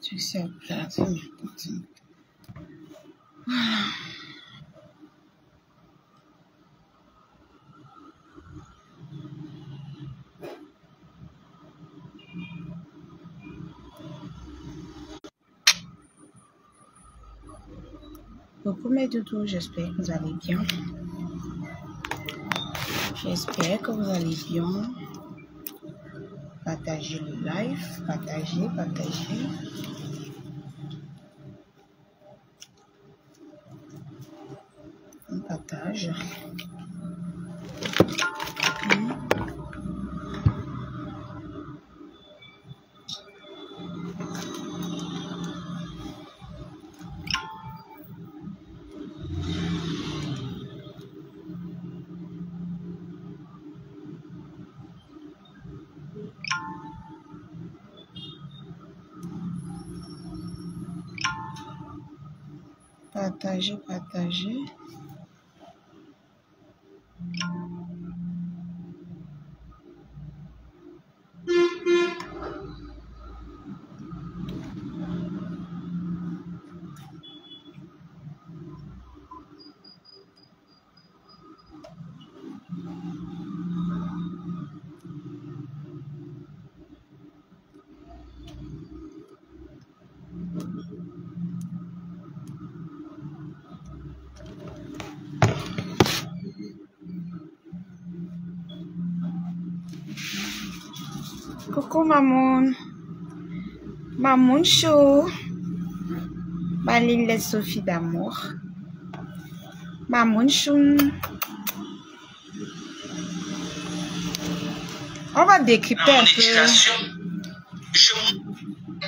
Tu sais à place. Voilà. Beaucoup mes doudous, j'espère que vous allez bien. J'espère que vous allez bien. Partagez le live, partagez. On partage. Partagez. Coucou maman. Maman chou. Balil Sophie d'amour. Maman chou. On va décrypter un peu.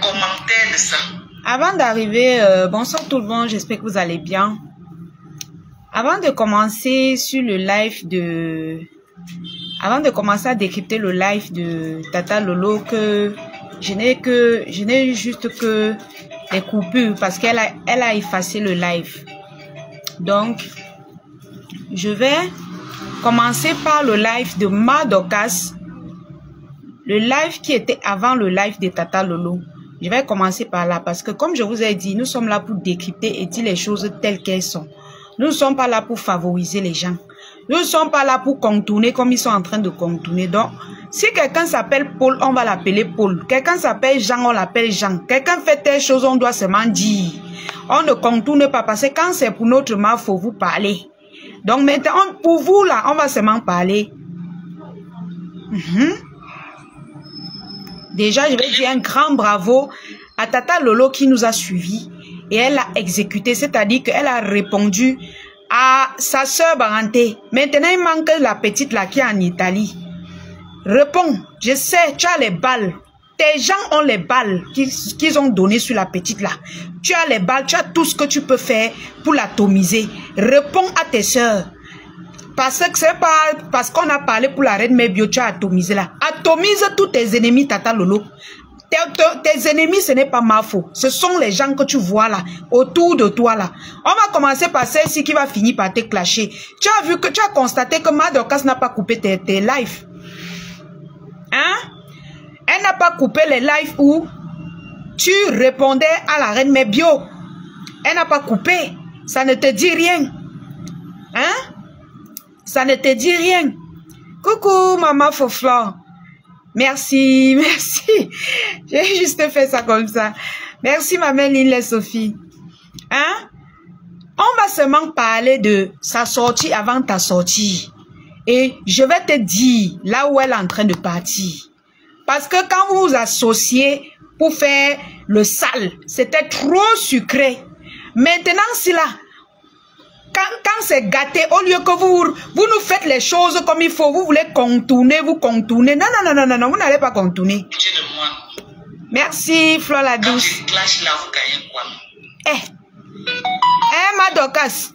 Commentaire de ça. Avant d'arriver, bonsoir tout le monde, j'espère que vous allez bien. Avant de commencer sur le live avant de commencer à décrypter le live de Tata Lolo, que je n'ai juste que des coupures parce qu'elle a effacé le live. Donc, je vais commencer par le live de Madocas, le live qui était avant le live de Tata Lolo. Je vais commencer par là parce que comme je vous ai dit, nous sommes là pour décrypter et dire les choses telles qu'elles sont. Nous ne sommes pas là pour favoriser les gens. Nous ne sommes pas là pour contourner comme ils sont en train de contourner. Donc, si quelqu'un s'appelle Paul, on va l'appeler Paul. Quelqu'un s'appelle Jean, on l'appelle Jean. Quelqu'un fait telle chose, on doit seulement dire. On ne contourne pas parce que quand c'est pour notre mal, il faut vous parler. Donc maintenant, pour vous là, on va seulement parler. Déjà, je vais dire un grand bravo à Tata Lolo qui nous a suivis. Et elle a exécuté, c'est-à-dire qu'elle a répondu à sa sœur Baranté. Maintenant, il manque la petite là qui est en Italie. Réponds, je sais, tu as les balles. Tes gens ont les balles qu'ils ont données sur la petite là. Tu as les balles, tu as tout ce que tu peux faire pour l'atomiser. Réponds à tes sœurs. Parce que c'est pas parce qu'on a parlé pour la reine Mébio, tu as atomisé là. Atomise tous tes ennemis, Tata Lolo. Tes ennemis, ce n'est pas ma faute. Ce sont les gens que tu vois là, autour de toi là. On va commencer par celle-ci qui va finir par te clasher. Tu as vu que tu as constaté que Madocas n'a pas coupé tes lives. Hein? Elle n'a pas coupé les lives où tu répondais à la reine Mébio. Elle n'a pas coupé. Ça ne te dit rien. Hein? Ça ne te dit rien. Coucou, maman Foflan. Merci. J'ai juste fait ça comme ça. Merci, ma mère Lille Sophie. Hein? On va seulement parler de sa sortie avant ta sortie. Et je vais te dire là où elle est en train de partir. Parce que quand vous vous associez pour faire le sale, c'était trop sucré. Maintenant, c'est là. Quand c'est gâté, au lieu que vous nous faites les choses comme il faut, vous voulez contourner, vous contournez. Non, vous n'allez pas contourner. Merci, Fleur la douce. Madocas.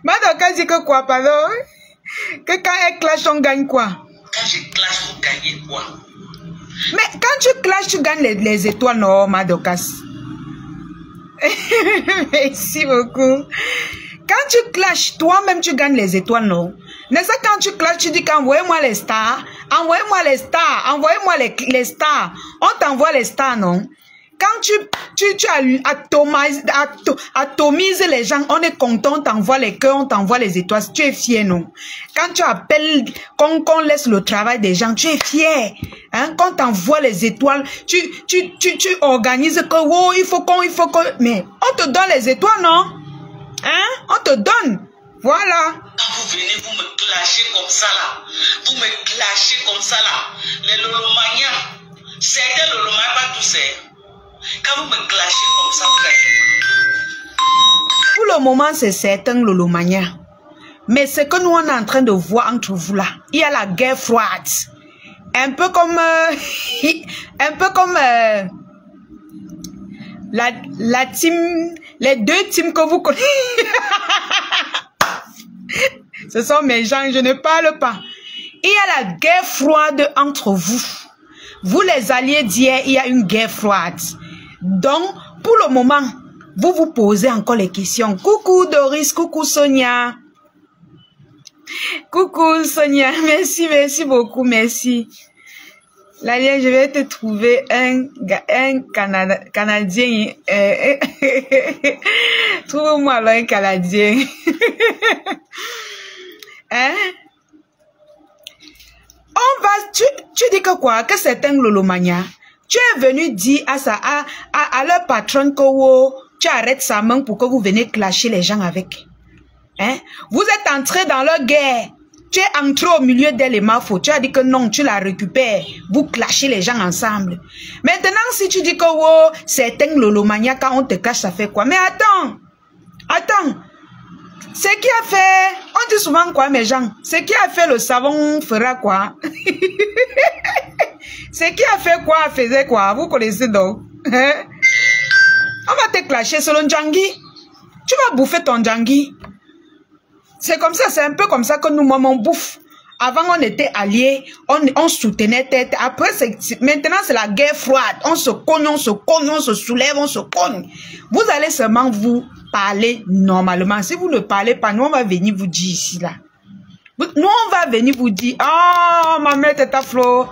Madocas dit que quoi, pardon? Que quand elle clash, on gagne quoi? Quand je clash, vous gagnez quoi? Mais quand tu clashes, tu gagnes les étoiles, non, Madocas? Merci beaucoup. Quand tu clashes, toi-même, tu gagnes les étoiles, non? N'est-ce pas quand tu clashes, tu dis qu'envoyez-moi les stars, envoyez-moi les stars, envoyez-moi les stars. On t'envoie les stars, non? Quand tu atomises les gens, on est content, on t'envoie les cœurs, on t'envoie les étoiles. Tu es fier, non? Quand tu appelles, qu'on laisse le travail des gens, tu es fier. Hein? Quand t'envoie les étoiles, tu organises que, oh, il faut que, mais on te donne les étoiles, non? Hein? On te donne. Voilà. Quand vous venez, vous me clashez comme ça là. Vous me clashez comme ça là. Les lolomaniens, certains lolomaniens, pas tous ces. Quand vous me clashez comme ça, vous clashez. Pour le moment, c'est certain, lolomania. Mais ce que nous, on est en train de voir entre vous là, il y a la guerre froide. Un peu comme... la team... Les deux teams que vous connaissez. Ce sont mes gens, je ne parle pas. Il y a la guerre froide entre vous. Vous les alliés d'hier, il y a une guerre froide. Donc, pour le moment, vous vous posez encore les questions. Coucou Doris, coucou Sonia. Coucou Sonia, merci beaucoup, merci. Lalia, je vais te trouver un Canadien. Trouve-moi alors un Canadien. Hein? On va, tu dis que quoi? Que c'est un lolomania. Tu es venu dire à leur patron que oh, tu arrêtes sa main pour que vous venez clasher les gens avec. Hein? Vous êtes entrés dans leur guerre. Tu es entré au milieu d'éléments faux. Tu as dit que non, tu la récupères. Vous clashez les gens ensemble. Maintenant, si tu dis que oh, c'est un lolomania, quand on te cache, ça fait quoi? Mais attends. Ce qui a fait, on dit souvent quoi, mes gens? Ce qui a fait le savon fera quoi? Ce qui a fait quoi, faisait quoi? Vous connaissez donc? On va te clasher selon Djangui. Tu vas bouffer ton Djangui. C'est comme ça, c'est un peu comme ça que nous, maman, on bouffe. Avant, on était alliés, on soutenait tête. Après, maintenant, c'est la guerre froide. On se cogne, on se soulève, on se cogne. Vous allez seulement vous parler normalement. Si vous ne parlez pas, nous, on va venir vous dire ici, là. Nous, on va venir vous dire, oh, ma mère, tata Flo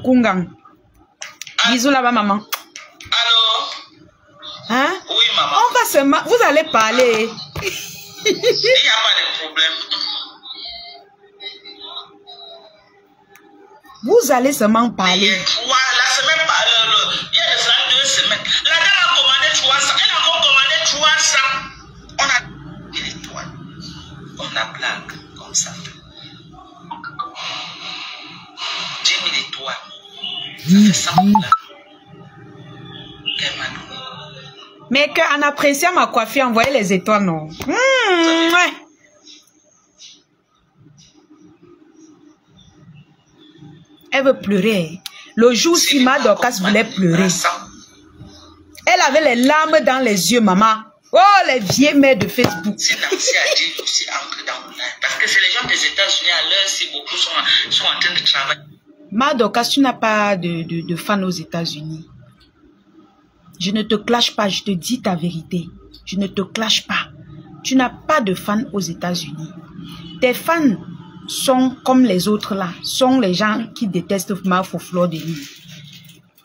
Kungang. Bisous là-bas, maman. Allô? Hein? Oui, maman. On va seulement, vous allez parler. Il n'y a pas de problème. Vous allez seulement parler. La semaine, il y a de cela 2 semaines. La dame a commandé 300. Elle a encore commandé 300. On a dit l'étoile. On a blague comme ça. 10 000 étoiles. Ça fait 100 000. Qu'elle m'a donné. Mais qu'en appréciant ma coiffure, envoyez les étoiles, non? Ouais. Elle veut pleurer. Le jour si ma Dorcas voulait pleurer. Elle avait les larmes dans les yeux, maman. Oh, les vieilles mères de Facebook. C'est Nancy a dit aussi entrer dans le live. Parce que c'est les gens des États-Unis à l'heure si beaucoup sont en train de travailler. Ma Dorcas, tu n'as pas de fans aux États-Unis. Je ne te clash pas, je te dis ta vérité. Je ne te clash pas. Tu n'as pas de fans aux États-Unis. Tes fans sont comme les autres là. Sont les gens qui détestent Mafo Fleur de Lys.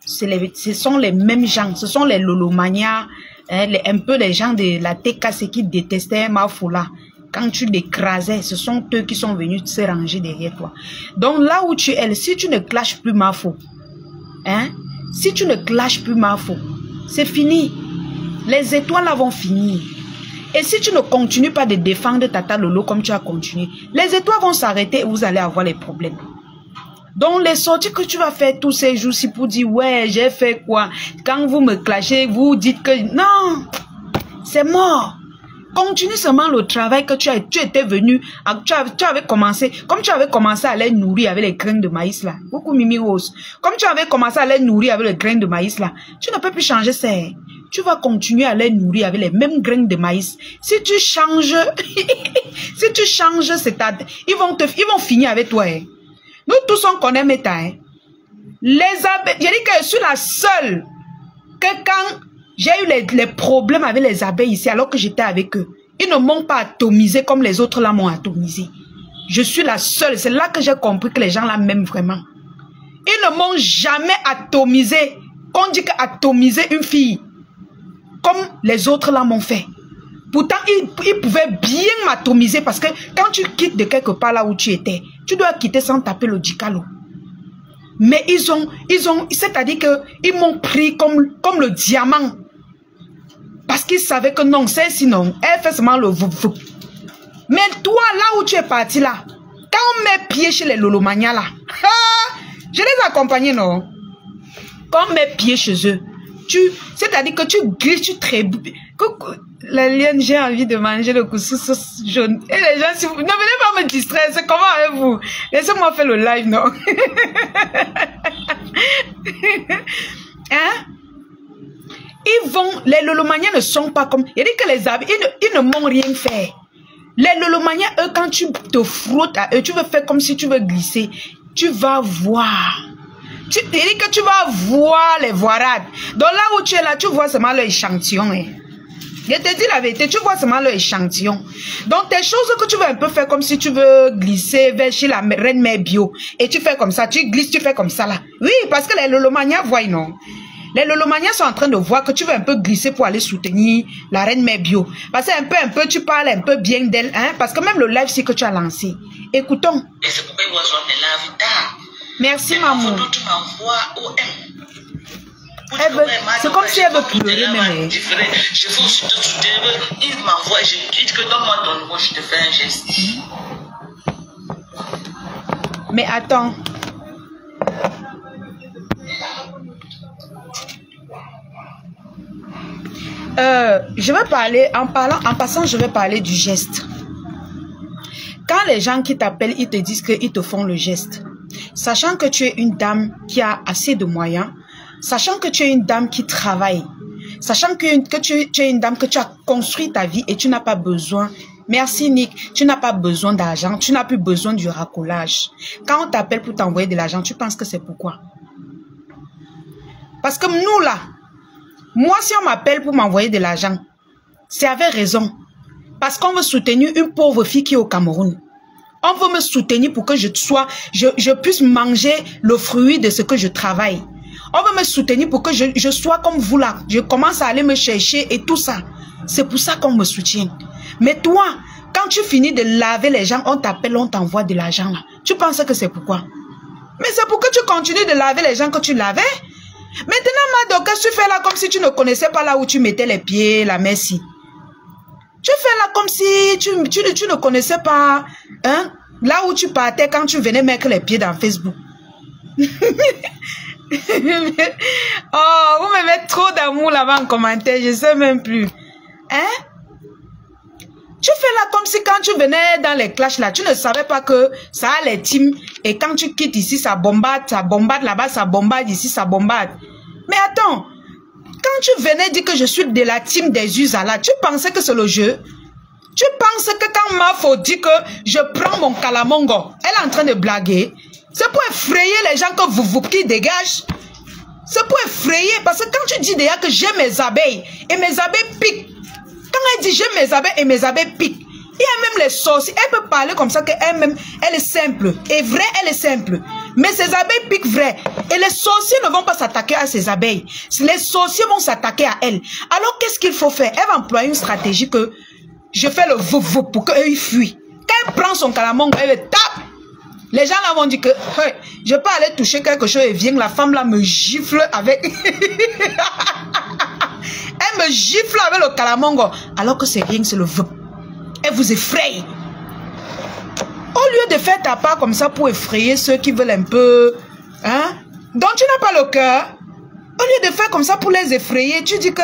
Ce sont les mêmes gens. Ce sont les lolomanias, un peu les gens de la TKC qui détestaient Mafo là. Quand tu l'écrasais, ce sont eux qui sont venus se ranger derrière toi. Donc là où tu es, si tu ne clashes plus Mafo, hein, si tu ne clashes plus Mafo, c'est fini. Les étoiles là vont finir. Et si tu ne continues pas de défendre Tata Lolo comme tu as continué, les étoiles vont s'arrêter et vous allez avoir les problèmes. Donc les sorties que tu vas faire tous ces jours-ci pour dire ouais j'ai fait quoi, quand vous me clashez, vous dites que non, c'est mort. Continue seulement le travail que tu étais venu, tu avais commencé, comme tu avais commencé à les nourrir avec les graines de maïs là. Beaucoup Mimi Rose. Comme tu avais commencé à les nourrir avec les graines de maïs là, tu ne peux plus changer ça. Tu vas continuer à les nourrir avec les mêmes graines de maïs. Si tu changes, ils vont finir avec toi. Hein. Nous tous on connaît Meta. Hein. Les abeilles, j'ai dit que je suis la seule que quand j'ai eu les problèmes avec les abeilles ici alors que j'étais avec eux, ils ne m'ont pas atomisé comme les autres là m'ont atomisé. Je suis la seule. C'est là que j'ai compris que les gens là m'aiment vraiment. Ils ne m'ont jamais atomisé. On dit qu'atomiser une fille, comme les autres là m'ont fait. Pourtant, ils pouvaient bien m'atomiser parce que quand tu quittes de quelque part là où tu étais, tu dois quitter sans taper le dicalo. Mais c'est-à-dire qu'ils m'ont pris comme le diamant. Parce qu'ils savaient que non, c'est sinon, elle fait seulement le vou. Mais toi, là où tu es parti là, quand on met pied chez les Lolomania là, je les accompagnais, non? Quand on met pied chez eux, c'est-à-dire que tu glisses, tu trébouilles. La lienne, j'ai envie de manger le couscous jaune. Et les gens, si vous... Ne venez pas me distraire, c'est comment avec vous? Laissez-moi faire le live, non? Hein? Les Lolomaniens ne sont pas comme... Il dit que les amis, ils ne m'ont rien fait. Les Lolomaniens, eux, quand tu te frottes à eux, tu veux faire comme si tu veux glisser. Tu vas voir. Il dit que tu vas voir les voirades. Donc là où tu es là, tu vois seulement l'échantillon. Hein. Je te dis la vérité, tu vois seulement l'échantillon. Donc tes choses que tu veux un peu faire comme si tu veux glisser vers chez la reine mère bio. Et tu fais comme ça, tu glisses, tu fais comme ça là. Oui, parce que les Lolomaniens voient, non. Les Lolomaniens sont en train de voir que tu veux un peu glisser pour aller soutenir la reine mère bio. Parce que un peu, tu parles un peu bien d'elle, hein. Parce que même le live, c'est que tu as lancé. Écoutons. Et c'est pourquoi ils vont me laver tard. Merci, maman. C'est comme si elle veut pleurer, même. Je veux aussi te soutenir. Il m'envoie, je dis que donne-moi ton numéro, je te fais un geste. Mais attends. Je vais parler, en passant, je vais parler du geste. Quand les gens qui t'appellent, ils te disent qu'ils te font le geste. Sachant que tu es une dame qui a assez de moyens, sachant que tu es une dame qui travaille, sachant que tu es une dame que tu as construit ta vie et tu n'as pas besoin, merci Nick, tu n'as pas besoin d'argent, tu n'as plus besoin du racolage. Quand on t'appelle pour t'envoyer de l'argent, tu penses que c'est pourquoi? Parce que nous là, moi si on m'appelle pour m'envoyer de l'argent, c'est avec raison. Parce qu'on veut soutenir une pauvre fille qui est au Cameroun. On veut me soutenir pour que je puisse manger le fruit de ce que je travaille. On veut me soutenir pour que je sois comme vous là. Je commence à aller me chercher et tout ça. C'est pour ça qu'on me soutient. Mais toi, quand tu finis de laver les gens, on t'appelle, on t'envoie de l'argent là. Tu penses que c'est pourquoi? Mais c'est pour que tu continues de laver les gens que tu lavais. Maintenant, Madoka, tu fais là comme si tu ne connaissais pas là où tu mettais les pieds, la merci. Tu fais là comme si tu ne connaissais pas, hein, là où tu partais quand tu venais mettre les pieds dans Facebook. Oh, vous me mettez trop d'amour là-bas en commentaire, je ne sais même plus. Hein? Tu fais là comme si quand tu venais dans les clashs là, tu ne savais pas que ça a les teams et quand tu quittes ici, ça bombarde là-bas, ça bombarde ici, ça bombarde. Mais attends. Quand tu venais dire que je suis de la team des Usala, tu pensais que c'est le jeu? Tu penses que quand Mafo dit que je prends mon Kalamongo, elle est en train de blaguer? C'est pour effrayer les gens que vous qui dégagent. C'est pour effrayer, parce que quand tu dis déjà que j'ai mes abeilles, et mes abeilles piquent, quand elle dit j'ai mes abeilles et mes abeilles piquent, il y a même les sorciers, elle peut parler comme ça qu'elle-même, elle est simple. Et vrai, elle est simple. Mais ces abeilles piquent vrai. Et les sorciers ne vont pas s'attaquer à ces abeilles. Les sorciers vont s'attaquer à elle. Alors, qu'est-ce qu'il faut faire? Elle va employer une stratégie que je fais le vou pour qu'eux fuient. Quand elle prend son calamongo, elle le tape. Les gens là vont dire que hey, je peux aller toucher quelque chose et vient, la femme là me gifle avec... elle me gifle avec le calamongo. Alors que c'est rien, c'est le vou. Elle vous effraie. Au lieu de faire ta part comme ça pour effrayer ceux qui veulent un peu... Hein? Donc tu n'as pas le cœur. Au lieu de faire comme ça pour les effrayer, tu dis que...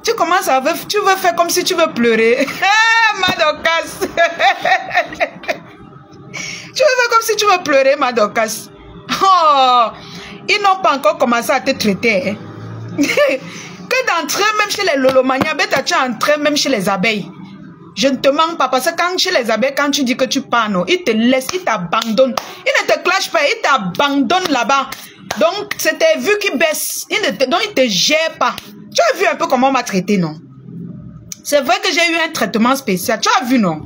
Tu commences à... Tu veux faire comme si tu veux pleurer. Madokas. Tu veux faire comme si tu veux pleurer, Madokas. Oh, ils n'ont pas encore commencé à te traiter. Hein? Que d'entrer même chez les Lolomania, tu es entré même chez les abeilles. Je ne te mens pas, parce que quand chez les abeilles, quand tu dis que tu pars, non, ils te laissent, ils t'abandonnent. Ils ne te clashent pas, ils t'abandonnent là-bas. Donc, c'est tes vues qui baissent. Donc, ils ne te gèrent pas. Tu as vu un peu comment on m'a traité, non? C'est vrai que j'ai eu un traitement spécial. Tu as vu, non?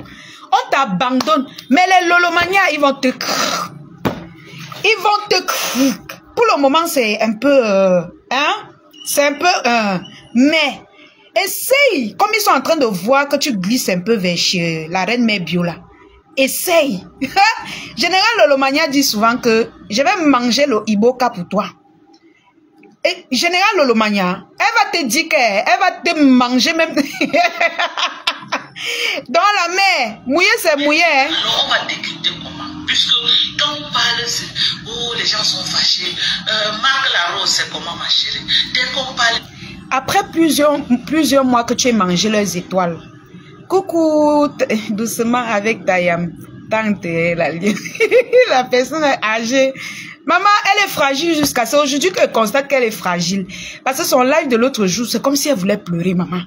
On t'abandonne. Mais les lolomanias, ils vont te... Ils vont te... Pour le moment, c'est un peu... hein? C'est un peu... mais... Essaye. Comme ils sont en train de voir que tu glisses un peu vers chez la reine mère bio là. Essaye. Général Lolomania dit souvent que je vais manger le iboka pour toi. Et Général Lolomania, elle va te dire qu'elle va te manger même dans la mer. Mouillé, c'est mouillé. Hein? Alors on va décrypter comment. Puisque quand on parle, oh, les gens sont fâchés. Marc Larose, c'est comment ma chérie? Dès qu'on parle... Après plusieurs mois que tu as mangé leurs étoiles. Coucou, doucement avec ta tante, la personne âgée. Maman, elle est fragile jusqu'à ça. Aujourd'hui qu'elle constate qu'elle est fragile. Parce que son live de l'autre jour, c'est comme si elle voulait pleurer, maman.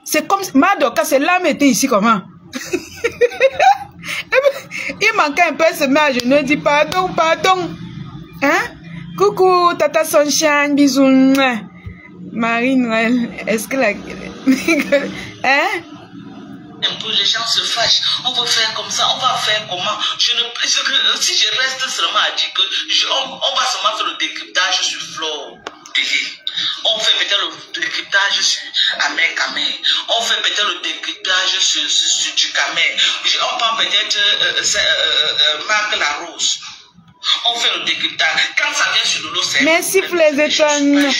C'est comme si... Madoka, c'est l'âme était ici comment? Il manquait un peu, elle se met à genoux, elle dit pardon, pardon. Hein? Coucou, Tata Sunshine, bisous. Marie-Noël, est-ce que la... hein? Un peu, les gens se fâchent. On va faire comme ça, on va faire comment? Si je reste seulement à dire que on va seulement faire le décryptage sur Flore. On fait peut-être le décryptage sur Amer Kamer. On fait peut-être le décryptage sur Ducamer. On prend peut-être Marc Larose. On fait le décryptage. Quand ça vient sur Lolo, c'est... Merci pour les étoiles.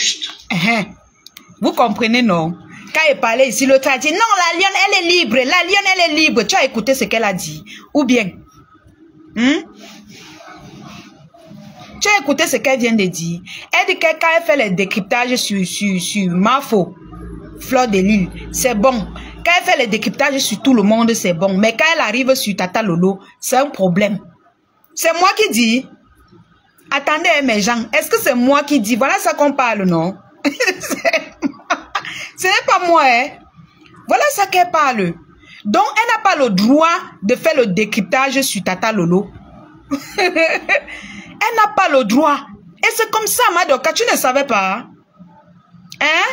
Vous comprenez, non? Quand il parlait ici, l'autre a dit, non, la lionne, elle est libre. La lionne, elle est libre. Tu as écouté ce qu'elle a dit? Ou bien? Tu as écouté ce qu'elle vient de dire? Elle dit que quand elle fait les décryptages sur Mafo, Fleur de Lille, c'est bon. Quand elle fait les décryptages sur tout le monde, c'est bon. Mais quand elle arrive sur Tata Lolo, c'est un problème. C'est moi qui dis. Attendez, mes gens, est-ce que c'est moi qui dis? Voilà ça qu'on parle, non? Ce n'est pas moi, hein? Voilà ça qu'elle parle. Donc, elle n'a pas le droit de faire le décryptage sur Tata Lolo. Elle n'a pas le droit. Et c'est comme ça, Madoka, tu ne savais pas. Hein?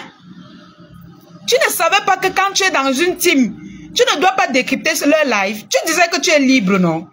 Tu ne savais pas que quand tu es dans une team, tu ne dois pas décrypter leur live. Tu disais que tu es libre, non?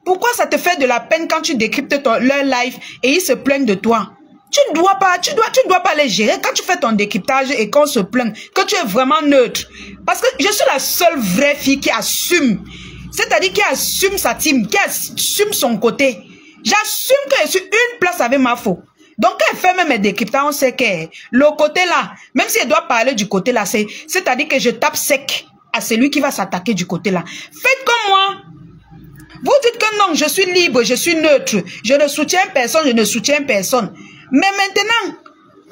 Pourquoi ça te fait de la peine quand tu décryptes leur live et ils se plaignent de toi? Tu ne dois pas, tu dois pas les gérer quand tu fais ton décryptage et qu'on se plaint, que tu es vraiment neutre. Parce que je suis la seule vraie fille qui assume. C'est-à-dire qui assume sa team, qui assume son côté. J'assume que je suis une place avec ma faux. Donc, quand elle fait même mes décryptages, on sait que le côté là, même si elle doit parler du côté là, c'est-à-dire que je tape sec à celui qui va s'attaquer du côté là. Faites comme moi. Vous dites que non, je suis libre, je suis neutre. Je ne soutiens personne, je ne soutiens personne. Mais maintenant,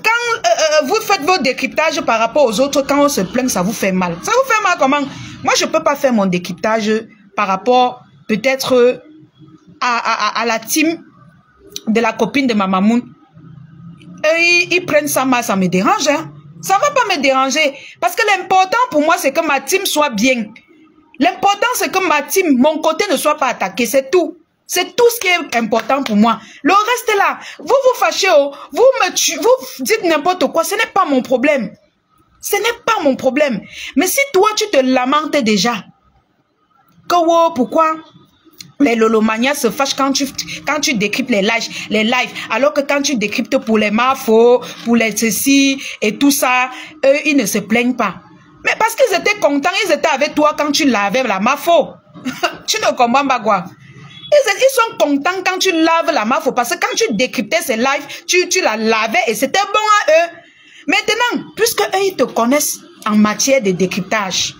quand vous faites vos décryptages par rapport aux autres, quand on se plaint, ça vous fait mal. Ça vous fait mal comment? Moi, je ne peux pas faire mon décryptage par rapport peut-être à la team de la copine de ma mamoun. Ils prennent ça mal, ça me dérange. Hein? Ça ne va pas me déranger. Parce que l'important pour moi, c'est que ma team soit bien. L'important, c'est que ma team, mon côté ne soit pas attaqué. C'est tout. C'est tout ce qui est important pour moi. Le reste là, vous vous fâchez, vous me tuez, vous dites n'importe quoi, ce n'est pas mon problème. Ce n'est pas mon problème. Mais si toi, tu te lamentes déjà, que wow, pourquoi les lolomanias se fâchent quand tu décryptes les lives, alors que quand tu décryptes pour les mafos, pour les ceci et tout ça, eux, ils ne se plaignent pas. Mais parce qu'ils étaient contents, ils étaient avec toi quand tu lavais la mafo. Tu ne comprends pas quoi? Ils sont contents quand tu laves la mafo parce que quand tu décryptais ces lives, tu la lavais et c'était bon à eux. Maintenant, puisque eux, ils te connaissent en matière de décryptage,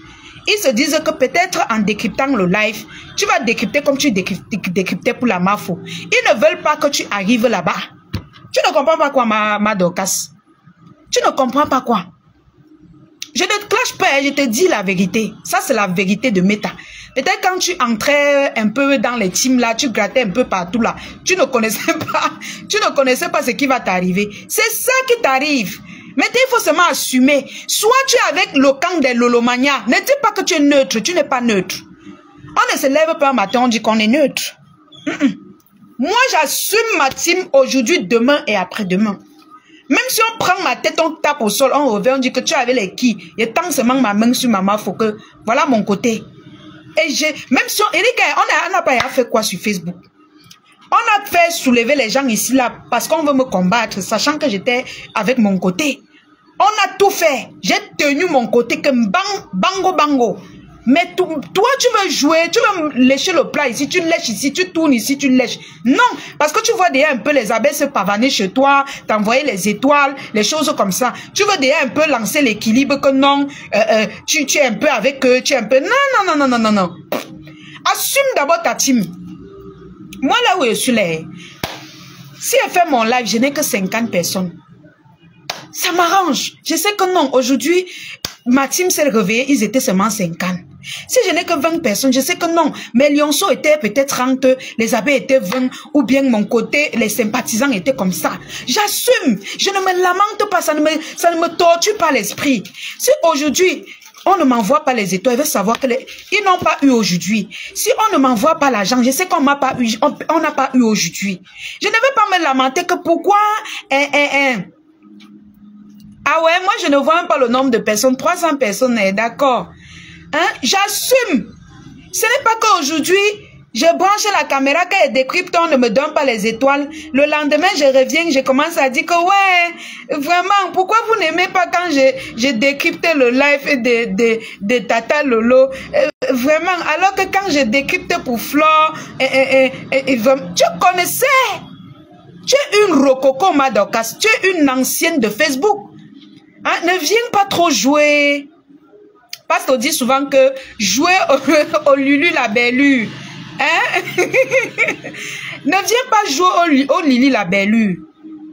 ils se disent que peut-être en décryptant le live, tu vas décrypter comme tu décryptais pour la mafo. Ils ne veulent pas que tu arrives là-bas. Tu ne comprends pas quoi, ma Dorcas? Tu ne comprends pas quoi? Je ne te clash pas, je te dis la vérité. Ça, c'est la vérité de Meta. Peut-être quand tu entrais un peu dans les teams là, tu grattais un peu partout là, tu ne connaissais pas ce qui va t'arriver. C'est ça qui t'arrive. Maintenant, il faut seulement assumer. Soit tu es avec le camp des lolomanias. Ne dis pas que tu es neutre, tu n'es pas neutre. On ne se lève pas un matin, on dit qu'on est neutre. Moi, j'assume ma team aujourd'hui, demain et après-demain. Même si on prend ma tête, on tape au sol, on revient, on dit que tu avais les qui. Et tant seulement ma main sur ma main, faut que... Voilà mon côté. Et même si on n'a pas fait quoi sur Facebook? On a fait soulever les gens ici, là, parce qu'on veut me combattre, sachant que j'étais avec mon côté. On a tout fait. J'ai tenu mon côté comme bango. Mais toi, tu veux jouer, tu veux lécher le plat ici, tu lèches ici, tu tournes ici, tu lèches. Non, parce que tu vois déjà un peu les abeilles se pavaner chez toi, t'envoyer les étoiles, les choses comme ça. Tu veux déjà un peu lancer l'équilibre que non, tu es un peu avec eux, tu es un peu... Non. Assume d'abord ta team. Moi, là où je suis là, si elle fait mon live, je n'ai que 50 personnes. Ça m'arrange. Je sais que non, aujourd'hui, ma team s'est réveillée, ils étaient seulement 50. Si je n'ai que 20 personnes, je sais que non. Mes lionceaux étaient peut-être 30, les abeilles étaient 20, ou bien mon côté, les sympathisants étaient comme ça. J'assume. Je ne me lamente pas, ça ne me torture pas l'esprit. Si aujourd'hui, on ne m'envoie pas les étoiles, ils veulent savoir que ils n'ont pas eu aujourd'hui. Si on ne m'envoie pas l'argent, je sais qu'on n'a pas eu aujourd'hui. Je ne vais pas me lamenter que pourquoi ah ouais, moi je ne vois même pas le nombre de personnes, 300 personnes, d'accord. Hein? J'assume. Ce n'est pas qu'aujourd'hui, je branche la caméra, quand elle décrypte, on ne me donne pas les étoiles. Le lendemain, je reviens, je commence à dire que ouais, vraiment, pourquoi vous n'aimez pas quand j'ai décrypté le live de Tata Lolo? Vraiment, alors que quand je décrypte pour Flore, tu connaissais. Tu es une rococo Madokas, tu es une ancienne de Facebook. Hein? Ne viens pas trop jouer. Parce qu'on dit souvent que jouer au Lulu la Bellue. Hein? Ne viens pas jouer au Lili la Bellue.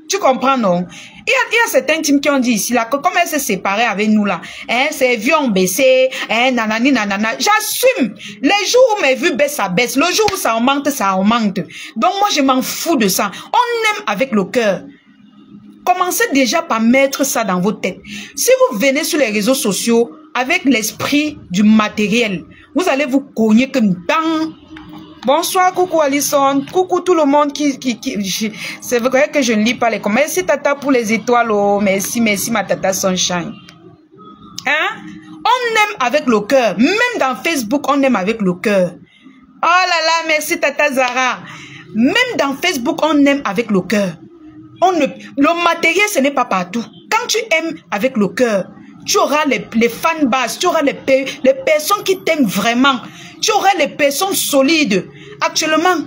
Tu comprends, non? Il y a certains teams qui ont dit ici, là, que comme elle s'est séparée avec nous, là, hein, ses vues ont baissé, hein, nanani, nanana. J'assume. Les jours où mes vues baissent, ça baisse. Le jour où ça augmente, ça augmente. Donc, moi, je m'en fous de ça. On aime avec le cœur. Commencez déjà par mettre ça dans vos têtes. Si vous venez sur les réseaux sociaux avec l'esprit du matériel, vous allez vous cogner comme dans... Bonsoir, coucou Alison, coucou tout le monde c'est vrai que je ne lis pas les commentaires. Merci Tata pour les étoiles, oh, merci ma Tata Sunshine. Hein? On aime avec le cœur, même dans Facebook, on aime avec le cœur. Oh là là, merci Tata Zara. Même dans Facebook, on aime avec le cœur. Le matériel, ce n'est pas partout. Quand tu aimes avec le cœur, tu auras les fan bases, tu auras les personnes qui t'aiment vraiment. Tu auras les personnes solides. Actuellement,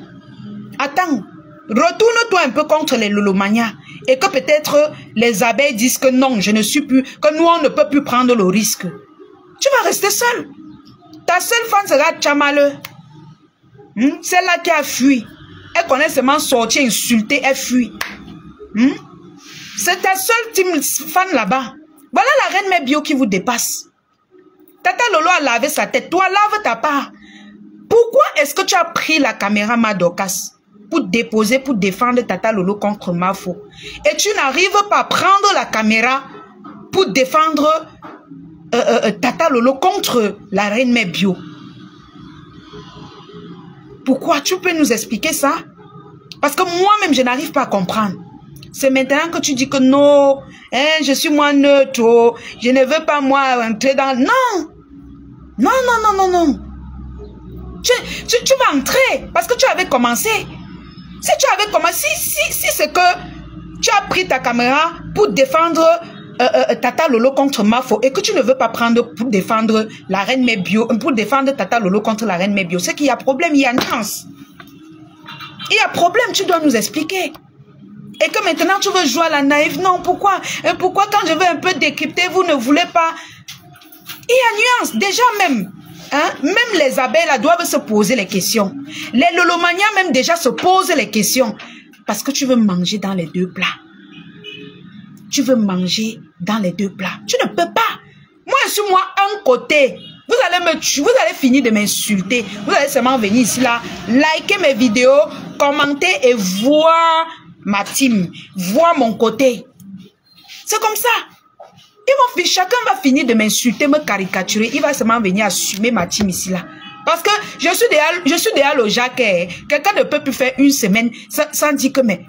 attends, retourne-toi un peu contre les lolomanias. Et que peut-être les abeilles disent que non, je ne suis plus, que nous on ne peut plus prendre le risque. Tu vas rester seul. Ta seule fan sera Tchamale. Celle-là qui a fui. Elle connaît seulement sortir, insulter, elle fuit. C'est ta seule team fan là-bas. Voilà la reine Mère Bio qui vous dépasse. Tata Lolo a lavé sa tête. Toi, lave ta part. Pourquoi est-ce que tu as pris la caméra Madokas pour déposer, pour défendre Tata Lolo contre Mafo? Et tu n'arrives pas à prendre la caméra pour défendre Tata Lolo contre la reine Mère Bio? Pourquoi? Tu peux nous expliquer ça? Parce que moi-même, je n'arrive pas à comprendre. C'est maintenant que tu dis que non, hein, je suis moi neutre, je ne veux pas moi entrer dans... Non! Non. Tu vas entrer parce que tu avais commencé. Si tu avais commencé, si c'est que tu as pris ta caméra pour défendre Tata Lolo contre Mafo et que tu ne veux pas prendre pour défendre la reine Mère Bio, pour défendre Tata Lolo contre la reine Mère Bio, c'est qu'il y a problème, il y a nuance. Il y a problème, tu dois nous expliquer. Et que maintenant tu veux jouer à la naïve. Non, pourquoi? Pourquoi quand je veux un peu décrypter, vous ne voulez pas? Il y a nuance. Déjà même, hein, même les abeilles là doivent se poser les questions. Les lolomanias même déjà se posent les questions. Parce que tu veux manger dans les deux plats. Tu veux manger dans les deux plats. Tu ne peux pas. Moi, je suis moi un côté. Vous allez me tuer, vous allez finir de m'insulter. Vous allez seulement venir ici là, liker mes vidéos, commenter et voir ma team, voir mon côté. C'est comme ça. Chacun va finir de m'insulter, me caricaturer. Il va seulement venir assumer ma team ici là. Parce que je suis déjà le Jacques. Quelqu'un ne peut plus faire une semaine sans dire que mais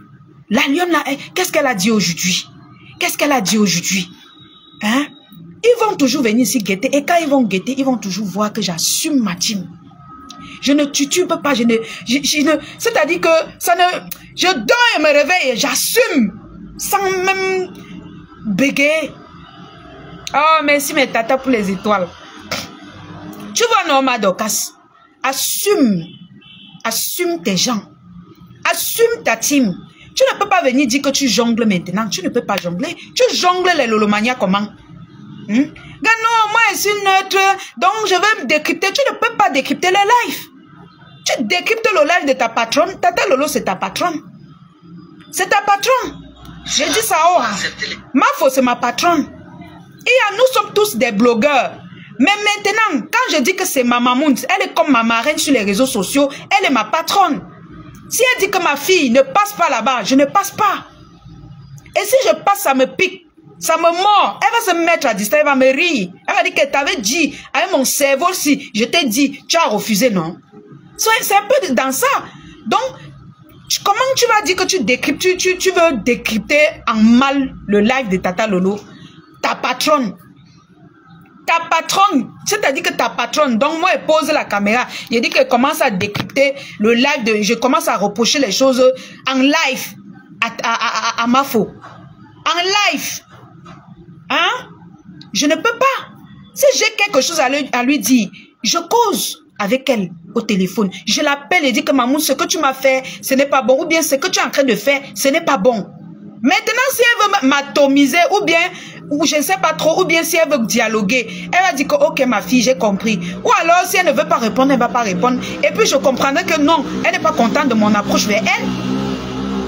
la lionne là, qu'est-ce qu'elle a dit aujourd'hui? Qu'est-ce qu'elle a dit aujourd'hui? Hein? Ils vont toujours venir ici guetter. Et quand ils vont guetter, ils vont toujours voir que j'assume ma team. Je ne titube pas, c'est-à-dire que ça ne... Je dors et me réveille et j'assume. Sans même bégayer. Oh, merci mes tatas pour les étoiles. Tu vois, Norma Dorcas, assume tes gens. Assume ta team. Tu ne peux pas venir dire que tu jongles maintenant. Tu ne peux pas jongler. Tu jongles les Lolomania comment? Non, moi je suis neutre, donc je vais me décrypter. Tu ne peux pas décrypter les lives. Tu décryptes le live de ta patronne. Tata Lolo, c'est ta patronne. C'est ta patronne. J'ai dit ça, oh. Mafo, c'est ma patronne. Et nous sommes tous des blogueurs. Mais maintenant, quand je dis que c'est ma maman, elle est comme ma marraine sur les réseaux sociaux, elle est ma patronne. Si elle dit que ma fille ne passe pas là-bas, je ne passe pas. Et si je passe, ça me pique, ça me mord. Elle va se mettre à distance, elle va me rire. Elle va dire que tu avais dit, avec mon cerveau, si je t'ai dit, tu as refusé, non? C'est un peu dans ça. Donc, comment tu vas dire que tu décryptes, tu veux décrypter en mal le live de Tata Lolo? Ta patronne. Ta patronne, c'est-à-dire que ta patronne, donc moi, elle pose la caméra, je dis qu'elle commence à décrypter le live, je commence à reprocher les choses en live à Mafo. En live. Hein? Je ne peux pas. Si j'ai quelque chose à lui dire, je cause avec elle au téléphone. Je l'appelle et dis que maman, ce que tu m'as fait, ce n'est pas bon. Ou bien ce que tu es en train de faire, ce n'est pas bon. Maintenant, si elle veut m'atomiser, ou bien, ou je ne sais pas trop, ou bien si elle veut dialoguer, elle va dire que, ok, ma fille, j'ai compris. Ou alors, si elle ne veut pas répondre, elle ne va pas répondre. Et puis, je comprendrai que non, elle n'est pas contente de mon approche vers elle.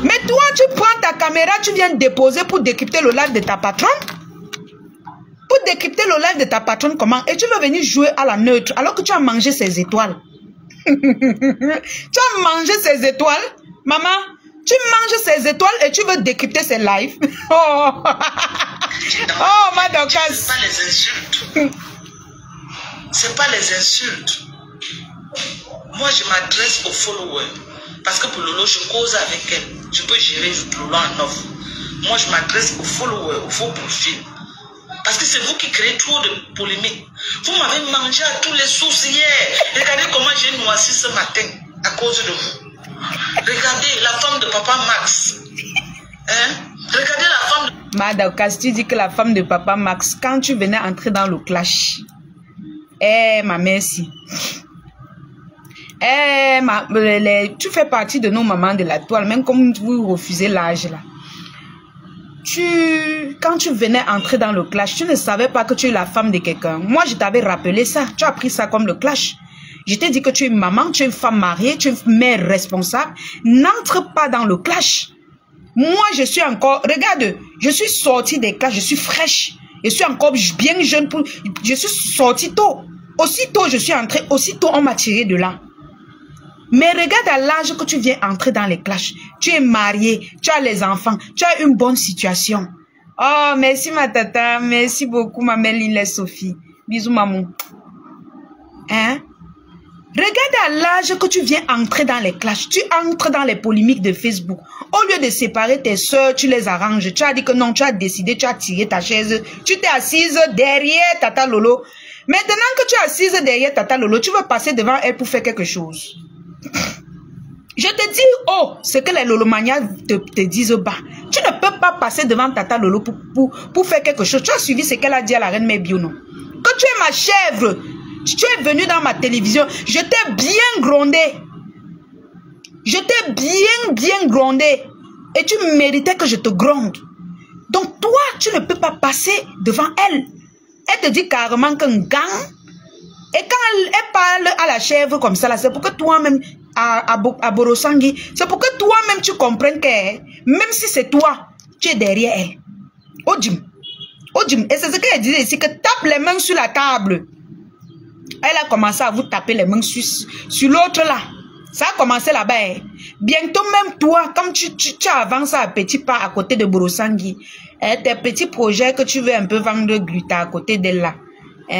Mais toi, tu prends ta caméra, tu viens déposer pour décrypter le live de ta patronne. Pour décrypter le live de ta patronne, comment? Et tu veux venir jouer à la neutre, alors que tu as mangé ses étoiles. Tu as mangé ses étoiles, maman. Tu manges ses étoiles et tu veux décrypter ses lives. Oh, oh ma Dorcas. C'est pas les insultes. C'est pas les insultes. Moi, je m'adresse aux followers. Parce que pour Lolo, je cause avec elle. Je peux gérer Lolo en offre. Moi, je m'adresse aux followers, aux faux profils. Parce que c'est vous qui créez trop de polémiques. Vous m'avez mangé à tous les sources hier. Regardez comment j'ai noirci ce matin à cause de vous. Regardez la femme de papa Max. Hein? Regardez la femme de... Madame, tu dis que la femme de papa Max, quand tu venais entrer dans le clash, eh, ma merci. Eh, tu fais partie de nos mamans de la toile, même comme vous refusez l'âge là. Quand tu venais entrer dans le clash, tu ne savais pas que tu es la femme de quelqu'un. Moi, je t'avais rappelé ça. Tu as pris ça comme le clash. Je t'ai dit que tu es une maman, tu es une femme mariée, tu es une mère responsable. N'entre pas dans le clash. Moi, je suis encore... Regarde, je suis sortie des clashs, je suis fraîche. Je suis encore bien jeune. Je suis sortie tôt. Aussitôt, je suis entrée. Aussitôt, on m'a tiré de là. Mais regarde à l'âge que tu viens entrer dans les clashs. Tu es mariée, tu as les enfants, tu as une bonne situation. Oh, merci ma tata. Merci beaucoup, ma Méline Sophie. Bisous, maman. Hein? Regarde à l'âge que tu viens entrer dans les clashs. Tu entres dans les polémiques de Facebook. Au lieu de séparer tes soeurs, tu les arranges. Tu as dit que non, tu as décidé, tu as tiré ta chaise. Tu t'es assise derrière Tata Lolo. Maintenant que tu es assise derrière Tata Lolo, tu veux passer devant elle pour faire quelque chose. Je te dis, oh, ce que les Lolomanias te disent bas. Tu ne peux pas passer devant Tata Lolo pour faire quelque chose. Tu as suivi ce qu'elle a dit à la reine Mébio, non? Que tu es ma chèvre. Tu es venu dans ma télévision, je t'ai bien grondé. Je t'ai bien grondé. Et tu méritais que je te gronde. Donc toi, tu ne peux pas passer devant elle. Elle te dit carrément qu'un gang. Et quand elle parle à la chèvre comme ça, c'est pour que toi-même, à Borosangui, c'est pour que toi-même tu comprennes que même si c'est toi, tu es derrière elle. Odim. Et c'est ce qu'elle disait ici, que tape les mains sur la table. Elle a commencé à vous taper les mains sur l'autre là. Ça a commencé là-bas. Bientôt même toi, comme tu avances à petits pas à côté de Borosangui, tes petits projets que tu veux un peu vendre gluta à côté d'elle là.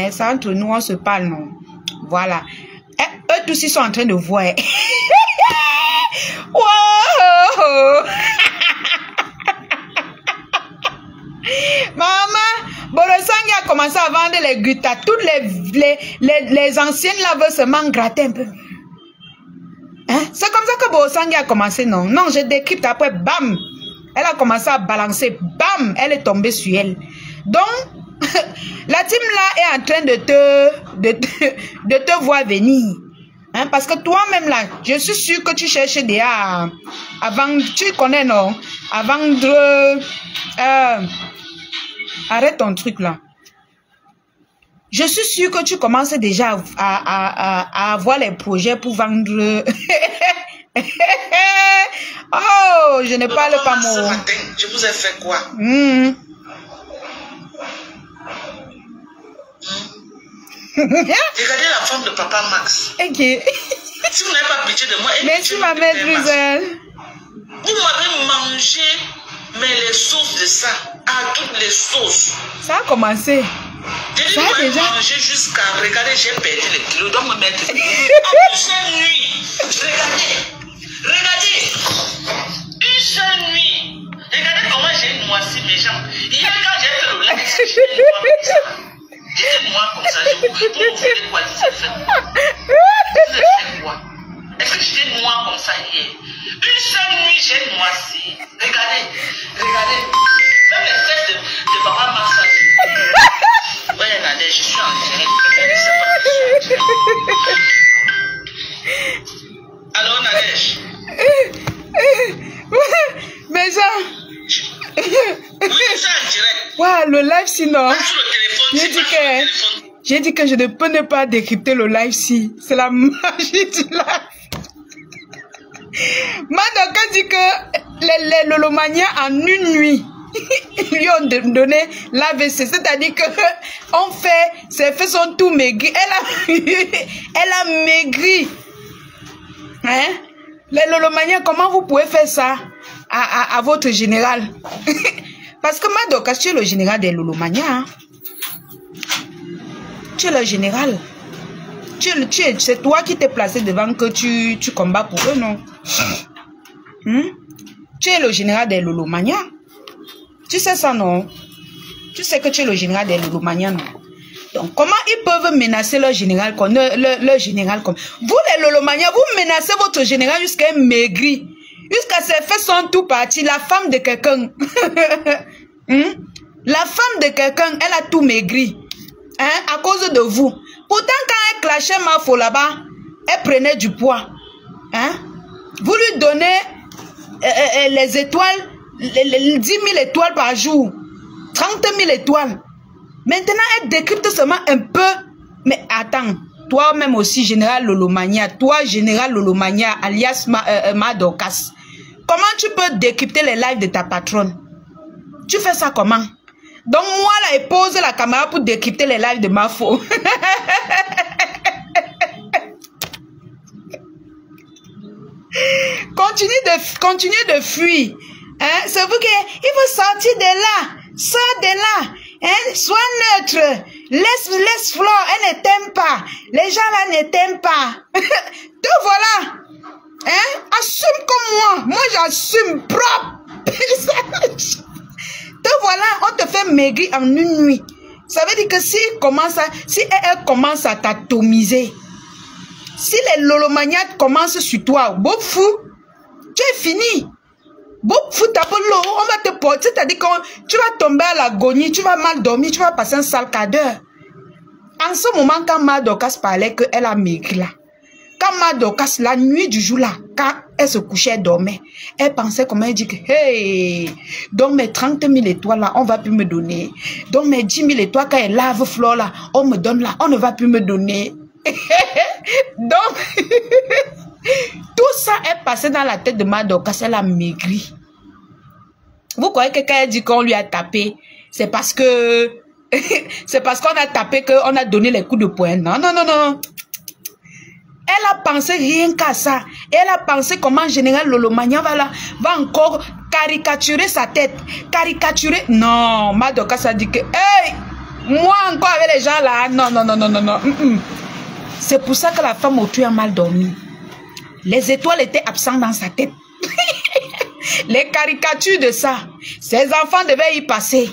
Ça entre nous, on se parle, non? Voilà. Eux tous ils sont en train de voir. Wow! Maman, Borosangui a commencé à vendre les glutas. Toutes les anciennes là veulent seulement gratter un peu. C'est comme ça que Bosangi a commencé, non? Non, je décrypte, après, bam! Elle a commencé à balancer, bam! Elle est tombée sur elle. Donc, la team là est en train de te voir venir. Hein, parce que toi-même là, je suis sûr que tu cherches déjà à vendre, tu connais, non? À vendre... arrête ton truc là. Je suis sûr que tu commences déjà à avoir les projets pour vendre. Oh, je ne parle pas ce mot. matin, je vous ai fait quoi? Regardez la femme de papa Max. Ok. Si vous n'avez pas pitié de moi, merci ma belle Bruxelles. Vous m'avez mangé, mais les sauces de ça, à toutes les sauces. Ça a commencé. Ça a déjà mangé jusqu'à... Regardez, j'ai perdu les kilos. Donc me mettre... Une seule nuit. Regardez. Une seule nuit. Regardez comment j'ai noirci mes jambes. Hier, quand j'ai fait le live, j'étais noir comme ça. Je vous voulez quoi? Vous avez fait quoi? Est-ce que j'étais noir comme ça hier? Une seule nuit, j'ai noirci. Regardez. Même les fesses de papa Max. Ouais, Nadège, je suis en direct. Allô, Nadège. Mais ça... Oui, je suis en direct. Wow, le live sinon. J'ai dit que je ne peux ne pas décrypter le live si. C'est la magie du live. Madoka dit que les Lolomania en une nuit lui ont donné l'AVC, c'est-à-dire que on fait, ses fesses sont tout maigris. Elle a maigri. Hein? Les Lolomania, comment vous pouvez faire ça à votre général? Parce que Madoka, tu es le général des Lolomania. Hein? Tu es le général. C'est toi qui t'es placé devant que tu combats pour eux, non? Tu es le général des Lolomania. Tu sais ça, non? Tu sais que tu es le général des Lolomania, non? Donc, comment ils peuvent menacer leur général comme... Leur général comme... Vous, les Lolomania, vous menacez votre général jusqu'à maigri. Jusqu'à ses fesses sont tout partis. La femme de quelqu'un. La femme de quelqu'un, elle a tout maigri. Hein, à cause de vous. Pourtant, quand elle clashait Mafo là-bas, elle prenait du poids. Hein? Vous lui donnez les étoiles, les 10 000 étoiles par jour. 30 000 étoiles. Maintenant, elle décrypte seulement un peu. Mais attends, toi-même aussi, général Lolomania, toi, général Lolomania, alias Madokas, comment tu peux décrypter les lives de ta patronne? Tu fais ça comment? Donc moi là, elle pose la caméra pour décrypter les lives de Mafo. Continuez de fuir. Hein? C'est vous qui... Il faut sortir de là. Sors de là. Hein? Sois neutre. Laisse Flore. Elle ne t'aime pas. Les gens là ne t'aiment pas. Te voilà. Hein? Assume comme moi. Moi j'assume propre. Te voilà, on te fait maigrir en une nuit. Ça veut dire que si elle commence à t'atomiser, si les Lolomaniacs commencent sur toi, beau fou, tu es fini. Beau fou, on va te porter, c'est-à-dire que tu vas tomber à l'agonie, tu vas mal dormir, tu vas passer un sale quart d'heure. En ce moment, quand Madokas parlait qu'elle a maigri là, quand Madokas, la nuit du jour là, quand elle se couchait, elle dormait, elle pensait comment elle dit que, hey, donc mes 30 000 étoiles là, on ne va plus me donner. Donc mes 10 000 étoiles, quand elle lave Flore là, on me donne là, on ne va plus me donner. Donc, tout ça est passé dans la tête de Madokas, elle a maigri. Vous croyez que quand elle dit qu'on lui a tapé, c'est parce que, c'est parce qu'on a tapé qu'on a donné les coups de poing. Non, non, non, non. Elle a pensé rien qu'à ça. Elle a pensé comment général Lolomania va encore caricaturer sa tête. Caricaturer. Non, Madokas a dit que, hey, moi encore avec les gens là. Non, non, non, non, non, non. C'est pour ça que la femme au a mal dormi. Les étoiles étaient absentes dans sa tête. Les caricatures de ça. Ses enfants devaient y passer.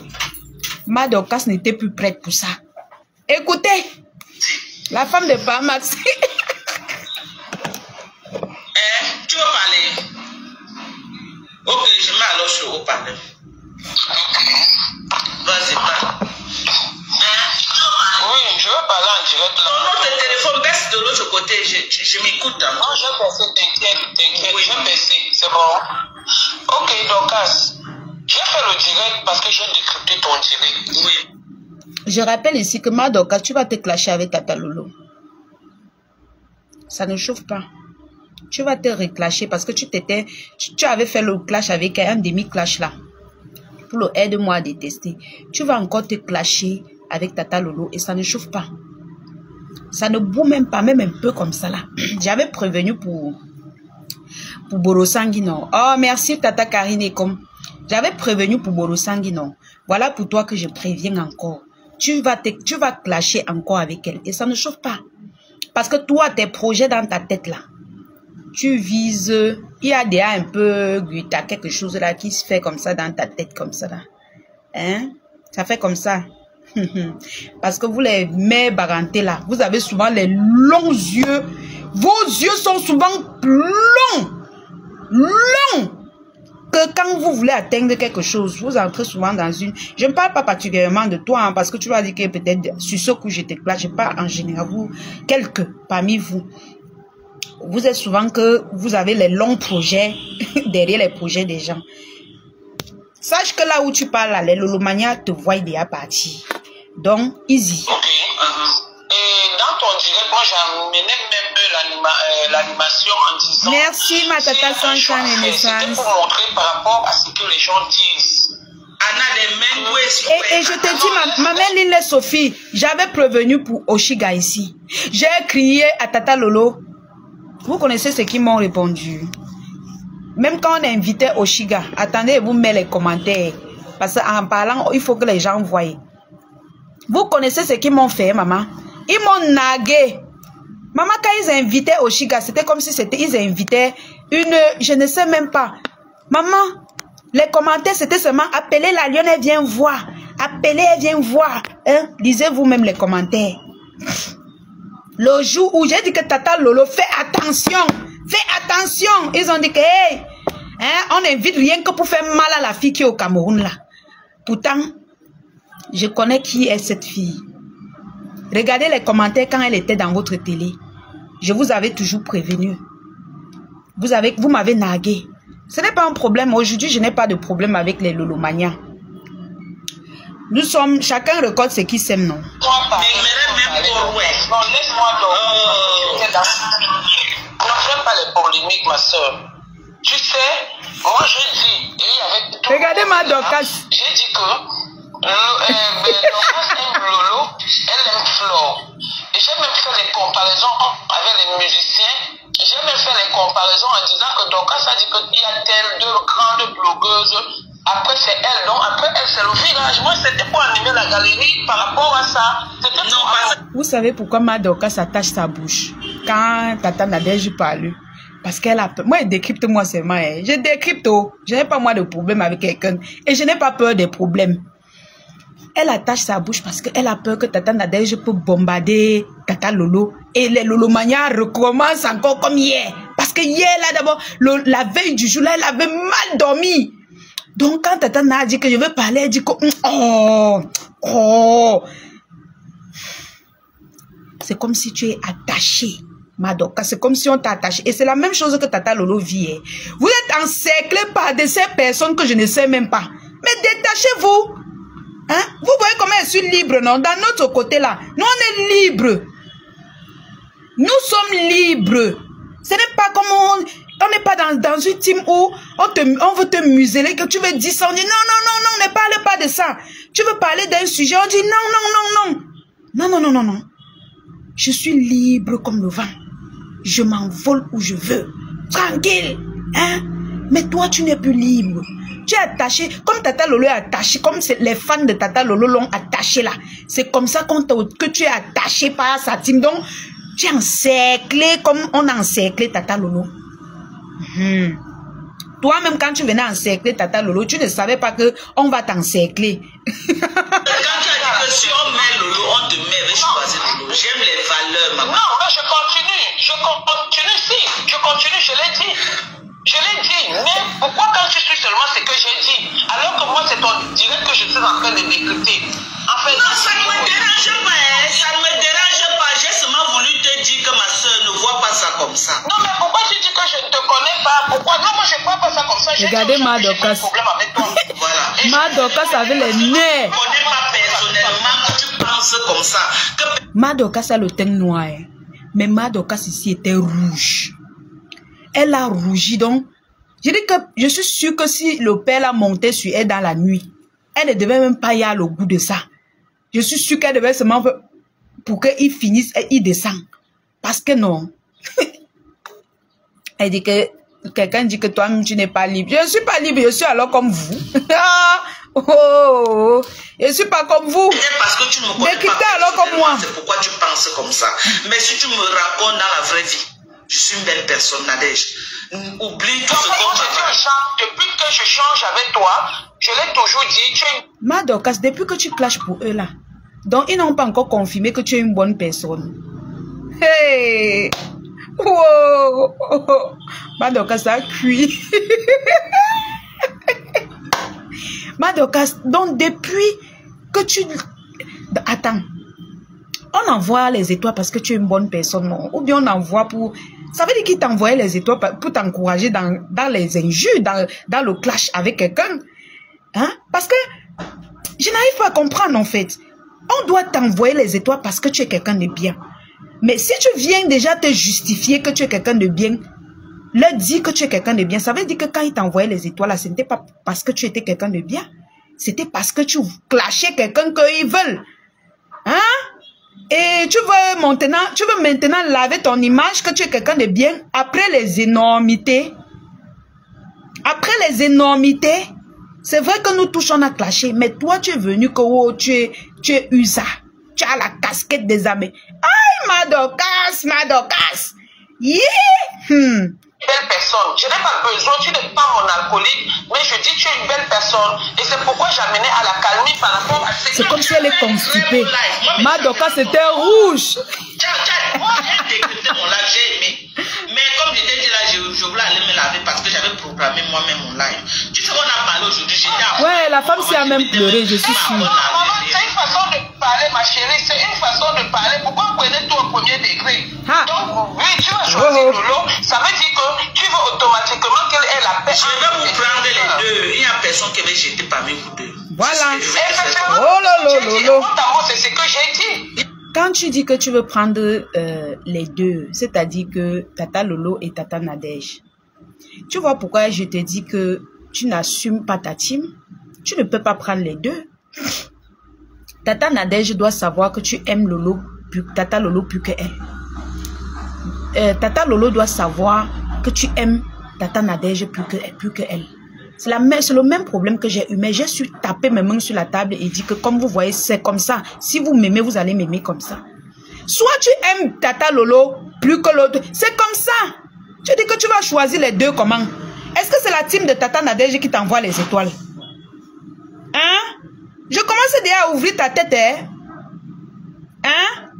Madokas n'était plus prête pour ça. Écoutez, la femme de Pamax. Ok, je mets alors sur le haut-parleur. Vas-y, parle. Oui, je veux parler en direct là. Ton autre téléphone baisse de l'autre côté, je m'écoute. Hein. Non, j'ai baissé, t'inquiète, oui. J'ai baissé, c'est bon. Ok, Dorcas, j'ai fait le direct parce que j'ai décrypté ton direct. Oui. Je rappelle ici que ma Dorcas, tu vas te clasher avec Tata Lolo. Ça ne chauffe pas. Tu vas te reclasher parce que tu avais fait le clash avec un demi-clash là. Pour le aide-moi à détester. Tu vas encore te clasher avec Tata Lolo et ça ne chauffe pas. Ça ne boue même pas, même un peu comme ça là. J'avais prévenu pour Borosanguino. Oh, merci Tata Karine. J'avais prévenu pour Borosanguino. Voilà pour toi que je préviens encore. Tu vas clasher encore avec elle et ça ne chauffe pas. Parce que toi, tes projets dans ta tête là, tu vises, il y a déjà un peu, tu as quelque chose là qui se fait comme ça dans ta tête comme ça là. Hein? Ça fait comme ça. Parce que vous les mères barantés là, vous avez souvent les longs yeux. Vos yeux sont souvent longs. Que quand vous voulez atteindre quelque chose, vous entrez souvent dans une... Je ne parle pas particulièrement de toi, hein, parce que tu vas dire que peut-être sur ce coup je te classe, je parle en général, vous, quelques parmi vous. Vous êtes souvent que vous avez les longs projets derrière les projets des gens. Sache que là où tu parles, là, les Lolomania te voient déjà partir. Donc, easy. Ok. Et dans ton direct, moi j'amenais même l'animation en disant... Merci ma tata Sanchan et C'était pour montrer par rapport à ce que les gens disent. Et je te dis, ma mère Lille Sophie, j'avais prévenu pour Oshiga ici. J'ai crié à Tata Lolo. Vous connaissez ce qu'ils m'ont répondu. Même quand on invitait Oshiga, attendez, vous mettez les commentaires. Parce qu'en parlant, il faut que les gens voient. Vous connaissez ce qu'ils m'ont fait, maman? Ils m'ont nagué. Maman, quand ils invitaient Oshiga, c'était comme si ils invitaient une... Je ne sais même pas. Maman, les commentaires, c'était seulement appelez la lionne, elle vient voir. Appelez, elle vient voir. Hein? Lisez vous-même les commentaires. Le jour où j'ai dit que Tata Lolo, fais attention. Fais attention. Ils ont dit que, hey, hein, on invite rien que pour faire mal à la fille qui est au Cameroun là. Pourtant, je connais qui est cette fille. Regardez les commentaires quand elle était dans votre télé. Je vous avais toujours prévenu. Vous m'avez nargué. Ce n'est pas un problème. Aujourd'hui, je n'ai pas de problème avec les Lolomania. Nous sommes, chacun reconnaît ce qui s'aime, non? Non, laisse-moi donc. On ne fait pas les polémiques, ma soeur. Tu sais, moi je dis, et avec tout regardez ma Dorcas. J'ai dit que Dorcas aime Lolo, elle aime Flore. Et j'ai même fait les comparaisons avec les musiciens. J'ai même fait les comparaisons en disant que Dorcas a dit qu'il y a telle deux grandes blogueuses. Après c'est elle, donc après elle c'est le village. Moi c'était pour animer la galerie par rapport à ça. Non, pas... Vous savez pourquoi ma Dorcas attache sa bouche quand Tata Nadège parle? Parce qu'elle a peur. Moi, elle décrypte moi seulement. Hein. Je décrypte. Je n'ai pas moi de problème avec quelqu'un. Et je n'ai pas peur des problèmes. Elle attache sa bouche parce qu'elle a peur que Tata Nadège peut bombarder Tata Lolo. Et les Lolomania recommencent encore comme hier. Parce que hier, là d'abord, la veille du jour, là, elle avait mal dormi. Donc, quand Tata Nadège dit que je veux parler, elle dit que... C'est comme si tu es attaché. Madoka, c'est comme si on t'attache. Et c'est la même chose que Tata Lolo vit. Vous êtes encerclé par de ces personnes que je ne sais même pas. Mais détachez-vous. Hein? Vous voyez comment je suis libre, non? Dans notre côté là, nous on est libre. Nous sommes libres. Ce n'est pas comme on n'est pas dans une team où on veut te museler, que tu veux descendre. Non, ne parle pas de ça. Tu veux parler d'un sujet, on dit non. Je suis libre comme le vent. Je m'envole où je veux. Tranquille. Hein? Mais toi, tu n'es plus libre. Tu es attaché. Comme Tata Lolo est attaché. Comme les fans de Tata Lolo l'ont attaché là. C'est comme ça que tu es attaché par sa team. Donc, tu es encerclé comme on a encerclé Tata Lolo. Toi-même, quand tu venais encercler Tata Lolo, tu ne savais pas qu'on va t'encercler. Si on met Lolo, on te met avec choisir Lolo. J'aime les valeurs, maman. Non, mais je continue, je l'ai dit. Je l'ai dit. Mais pourquoi quand tu suis de décrypter. En fait, non, ça ne me dérange pas, hein. Ça ne me dérange pas. J'ai seulement voulu te dire que ma soeur ne voit pas ça comme ça. Non, mais pourquoi tu dis que je ne te connais pas? Pourquoi? Non, moi je ne vois pas ça comme ça. Regardez ma Dorcas. Problème avec toi. Voilà. Ma Dorcas avait les nez. Je ne connais pas personnellement que tu penses comme ça. Ma Dorcas a le teint noir. Hein. Mais ma Dorcas ici était rouge. Elle a rougi donc. Je dis que je suis sûre que si le père l'a monté sur elle dans la nuit, elle ne devait même pas y aller au goût de ça. Je suis sûre qu'elle devait seulement pour qu'il finisse et il descend. Parce que non. Elle dit que quelqu'un dit que toi tu n'es pas libre. Je ne suis pas libre, je suis alors comme vous. Oh, je ne suis pas comme vous. Parce que tu ne me connais pas. Alors comme moi. C'est pourquoi tu penses comme ça. Mais si tu me racontes dans la vraie vie, je suis une belle personne, Nadège. Oublie tout ce qu'on fait. Depuis que je change avec toi, je l'ai toujours dit, tu es... Ma Dorcas, depuis que tu clashes pour eux là, donc ils n'ont pas encore confirmé que tu es une bonne personne. Hey! Wow! Ma Dorcas, ça a cuit. Ma Dorcas, donc depuis que tu... Attends. On envoie les étoiles parce que tu es une bonne personne, non? Ou bien on envoie pour... Ça veut dire qu'il t'envoyait les étoiles pour t'encourager dans les injures, dans le clash avec quelqu'un. Hein? Parce que je n'arrive pas à comprendre en fait. On doit t'envoyer les étoiles parce que tu es quelqu'un de bien. Mais si tu viens déjà te justifier que tu es quelqu'un de bien, leur dire que tu es quelqu'un de bien, ça veut dire que quand ils t'envoyaient les étoiles, ce n'était pas parce que tu étais quelqu'un de bien. C'était parce que tu clashais quelqu'un qu'ils veulent. Hein? Et tu veux maintenant laver ton image que tu es quelqu'un de bien après les énormités. Après les énormités, c'est vrai que nous tous on a clashé, mais toi tu es venu que oh, tu es USA. Tu as la casquette des armées. Aïe, ma Dorcas. Yeah! Belle personne. Je n'ai pas besoin, tu n'es pas mon alcoolique, mais je dis que tu es une belle personne. Et c'est pourquoi j'amenais à la calmie par rapport à ce... C'est comme si elle est constipée. Ma Dorcas c'était rouge. Moi, j'ai décrypté mon live, j'ai aimé. Mais comme je t'ai dit là, je voulais aller me laver parce que j'avais programmé moi-même mon live. Tu sais, on a parlé aujourd'hui. Ouais, la femme s'est même pleuré, je suis sûre. Maman, c'est une façon de parler, ma chérie. C'est une façon de parler. Pourquoi vous prenez tout au premier degré? Donc, oui, tu as choisi Lolo. Ça veut dire que tu veux automatiquement qu'elle ait la paix. Je vais vous prendre les deux. Il n'y a personne qui va jeter parmi vous deux. Voilà. Oh lolo. C'est ce que j'ai dit. Quand tu dis que tu veux prendre les deux, c'est-à-dire que Tata Lolo et Tata Nadège, tu vois pourquoi je te dis que tu n'assumes pas ta team? Tu ne peux pas prendre les deux. Tata Nadège doit savoir que tu aimes Lolo, Tata Lolo plus que elle. Tata Lolo doit savoir que tu aimes Tata Nadège plus que elle. C'est le même problème que j'ai eu, mais j'ai su taper mes mains sur la table et dire que comme vous voyez, c'est comme ça. Si vous m'aimez, vous allez m'aimer comme ça. Soit tu aimes Tata Lolo plus que l'autre. C'est comme ça. Tu dis que tu vas choisir les deux comment? Est-ce que c'est la team de Tata Nadège qui t'envoie les étoiles? Hein? Je commence déjà à ouvrir ta tête, hein? Hein?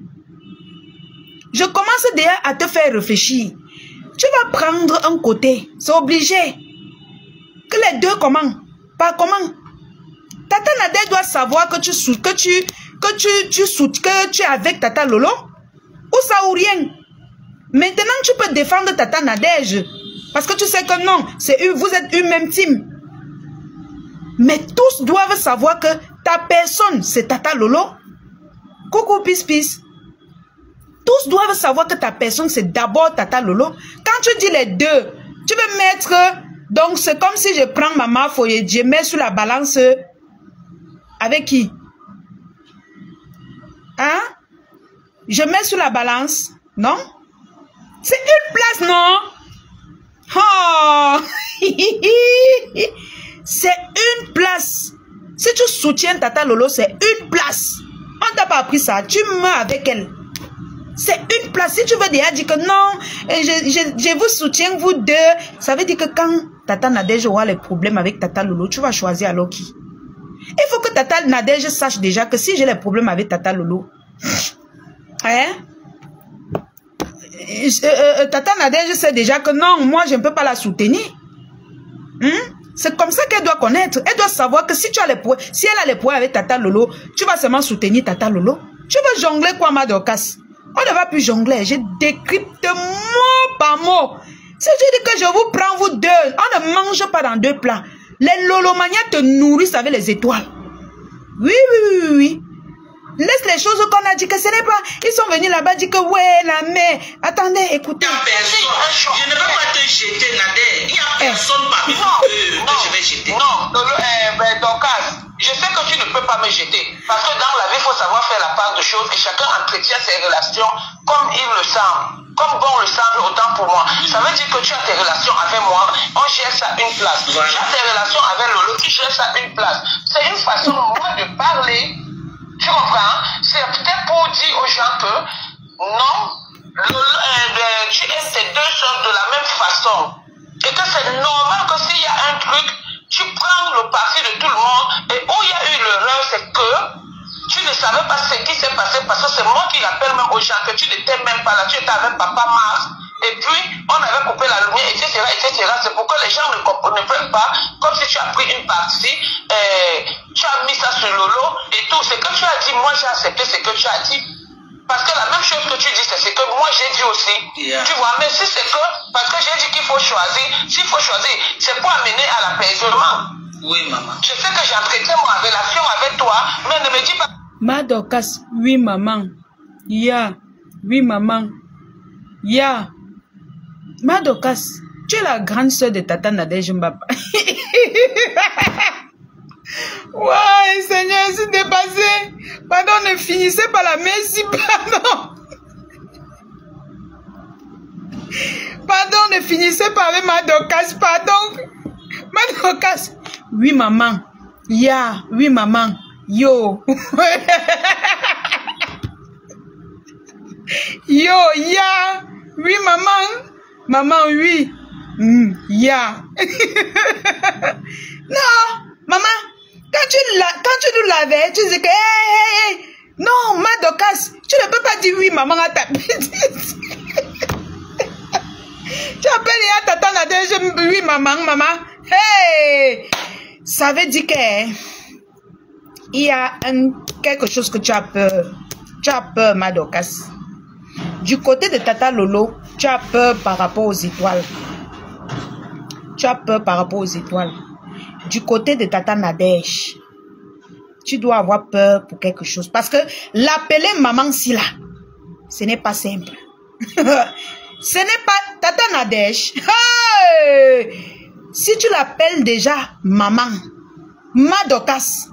Je commence déjà à te faire réfléchir. Tu vas prendre un côté. C'est obligé. Que les deux comment? Pas comment? Tata Nadège doit savoir que tu es avec Tata Lolo. Ou ça ou rien. Maintenant, tu peux défendre Tata Nadège. Parce que tu sais que non, vous êtes une même team. Mais tous doivent savoir que ta personne, c'est Tata Lolo. Coucou, pis. Tous doivent savoir que ta personne, c'est d'abord Tata Lolo. Quand tu dis les deux, tu veux mettre... Donc, c'est comme si je prends ma maffe et je mets sur la balance avec qui? Hein? Je mets sur la balance, non? C'est une place, non? Oh! C'est une place. Si tu soutiens Tata Lolo, c'est une place. On t'a pas appris ça. Tu meurs avec elle. C'est une place. Si tu veux déjà dire que non, je vous soutiens, vous deux, ça veut dire que quand Tata Nadège aura les problèmes avec Tata Lolo, tu vas choisir alors qui? Il faut que Tata Nadège sache déjà que si j'ai les problèmes avec Tata Lolo, hein? Tata Nadège sait déjà que non, moi je ne peux pas la soutenir. C'est comme ça qu'elle doit connaître. Elle doit savoir que si tu as les points, si elle a les points avec Tata Lolo, tu vas seulement soutenir Tata Lolo. Tu veux jongler quoi, Ma Dorcas? On ne va plus jongler. Je décrypte mot par mot. Si je dis que je vous prends vous deux, on ne mange pas dans deux plats. Les Lolomania te nourrissent avec les étoiles. Oui, oui, oui, oui, oui. Laisse les choses qu'on a dit que ce n'est pas. Ils sont venus là-bas dire que ouais, la mère. Attendez, écoutez. Il n'y a personne. Je ne veux pas te jeter, Nader. Il n'y a personne parmi vous que je vais jeter. Non, Dorcas, je sais que tu ne peux pas me jeter. Parce que dans la vie, il faut savoir faire la part de choses et chacun entretient ses relations comme il le semble. Comme bon le semble, autant pour moi. Ça veut dire que tu as tes relations avec moi, on gère ça une place. Voilà. Tu as tes relations avec Lolo, tu gères ça une place. C'est une façon, moi, de parler. Tu comprends? C'est peut-être pour dire aux gens que non, tu aimes tes deux soeurs de la même façon. Et que c'est normal que s'il y a un truc, tu prends le parti de tout le monde. Et où il y a eu l'erreur, c'est que tu ne savais pas ce qui s'est passé parce que c'est moi qui l'appelle même aux gens que tu n'étais même pas là. Tu étais avec Papa Mars. Et puis, on avait coupé la lumière, etc., etc. C'est pourquoi les gens ne comprennent pas, comme si tu as pris une partie, tu as mis ça sur Lolo et tout. Ce que tu as dit, moi j'ai accepté ce que tu as dit. Parce que la même chose que tu dis, c'est ce que moi j'ai dit aussi. Yeah. Tu vois, mais si c'est que, parce que j'ai dit qu'il faut choisir, s'il faut choisir, c'est pour amener à l'apaisement. Oui, maman. Je sais que j'entretiens ma relation avec toi, mais ne me dis pas. Ma Dorcas, oui, maman. Yeah. Oui, maman. Yeah. Ma Dorcas, tu es la grande soeur de Tata Nadège Mbaba. Ouais, Seigneur, c'est dépassé. Pardon, ne finissez pas la merci, pardon. Pardon, ne finissez pas avec Ma Dorcas, pardon. Ma Dorcas. Oui, maman. Yeah, oui, maman. Yo. Yo, yeah. Oui, maman. Maman, oui. Yeah. Non, maman, quand tu nous lavais, tu disais que hey. Non, Ma Dorcas, tu ne peux pas dire oui, maman, à ta petite. Tu appelles Tata Nadège, oui, maman. Hey. Ça veut dire que il y a quelque chose que tu as peur. Tu as peur, Ma Dorcas. Du côté de Tata Lolo, tu as peur par rapport aux étoiles. Tu as peur par rapport aux étoiles. Du côté de Tata Nadège, tu dois avoir peur pour quelque chose. Parce que l'appeler Maman Sila, ce n'est pas simple. Ce n'est pas Tata Nadège. Hey! Si tu l'appelles déjà Maman, Ma Dorcas,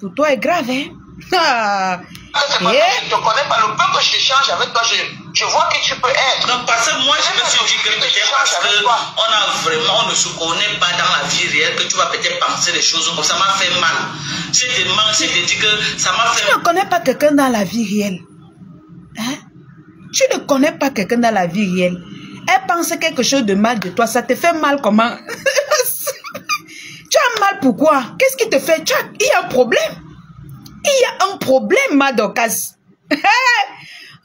pour toi est grave, hein? Je ne te connais pas, le peu que j'échange avec toi, je vois qui tu peux être. Non, parce que moi, je me suis dit que peut-être parce qu'on ne se connaît pas dans la vie réelle, que tu vas peut-être penser des choses comme ça m'a fait mal. Je te demande, je te dis que ça m'a fait mal. Tu ne connais pas quelqu'un dans la vie réelle. Hein? Tu ne connais pas quelqu'un dans la vie réelle. Elle pense quelque chose de mal de toi. Ça te fait mal comment? Tu as mal pourquoi? Qu'est-ce qui te fait? Il y a un problème. Il y a un problème, Ma Dorcas.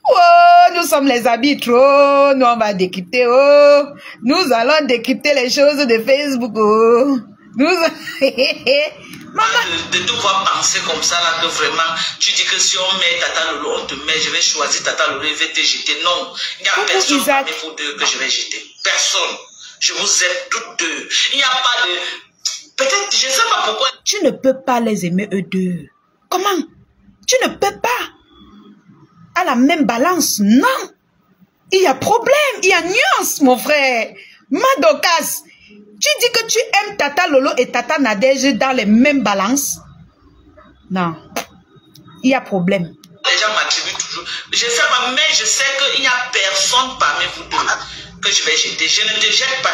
Oh, nous sommes les arbitres. Oh, nous on va décrypter. Oh, nous allons décrypter les choses de Facebook. Oh, nous. Maman. De te voir penser comme ça là que vraiment tu dis que si on met Tata Lolo, on te met, je vais choisir Tata Lolo, je vais te jeter. Non, il n'y a personne parmi vous deux que je vais jeter. Personne. Je vous aime toutes deux. Il n'y a pas de. Peut-être, je ne sais pas pourquoi. Tu ne peux pas les aimer eux deux. Comment? Tu ne peux pas. À la même balance, non. Il y a problème, il y a nuance, mon frère. Ma Dorcas, tu dis que tu aimes Tata Lolo et Tata Nadège dans les mêmes balances? Non. Il y a problème. Les gens m'attribuent toujours. Je sais pas, mais je sais qu'il n'y a personne parmi vous deux que je vais jeter. Je ne te jette pas.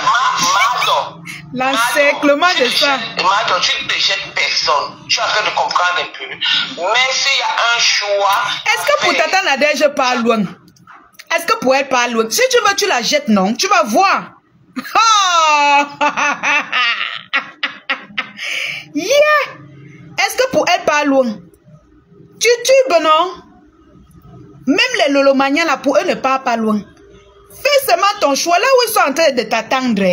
L'encerclement de ça. Mado, tu ne te jettes personne. Tu es en train de comprendre un peu. Mais s'il y a un choix. Est-ce que pour Tata Nadège pas loin? Est-ce que pour elle pas loin? Si tu veux, tu la jettes, non? Tu vas voir. Oh! Yeah! Est-ce que pour elle pas loin? Tu non? Même les Lolomaniens là, pour eux ne partent pas loin. Fais seulement ton choix. Là où ils sont en train de t'attendre.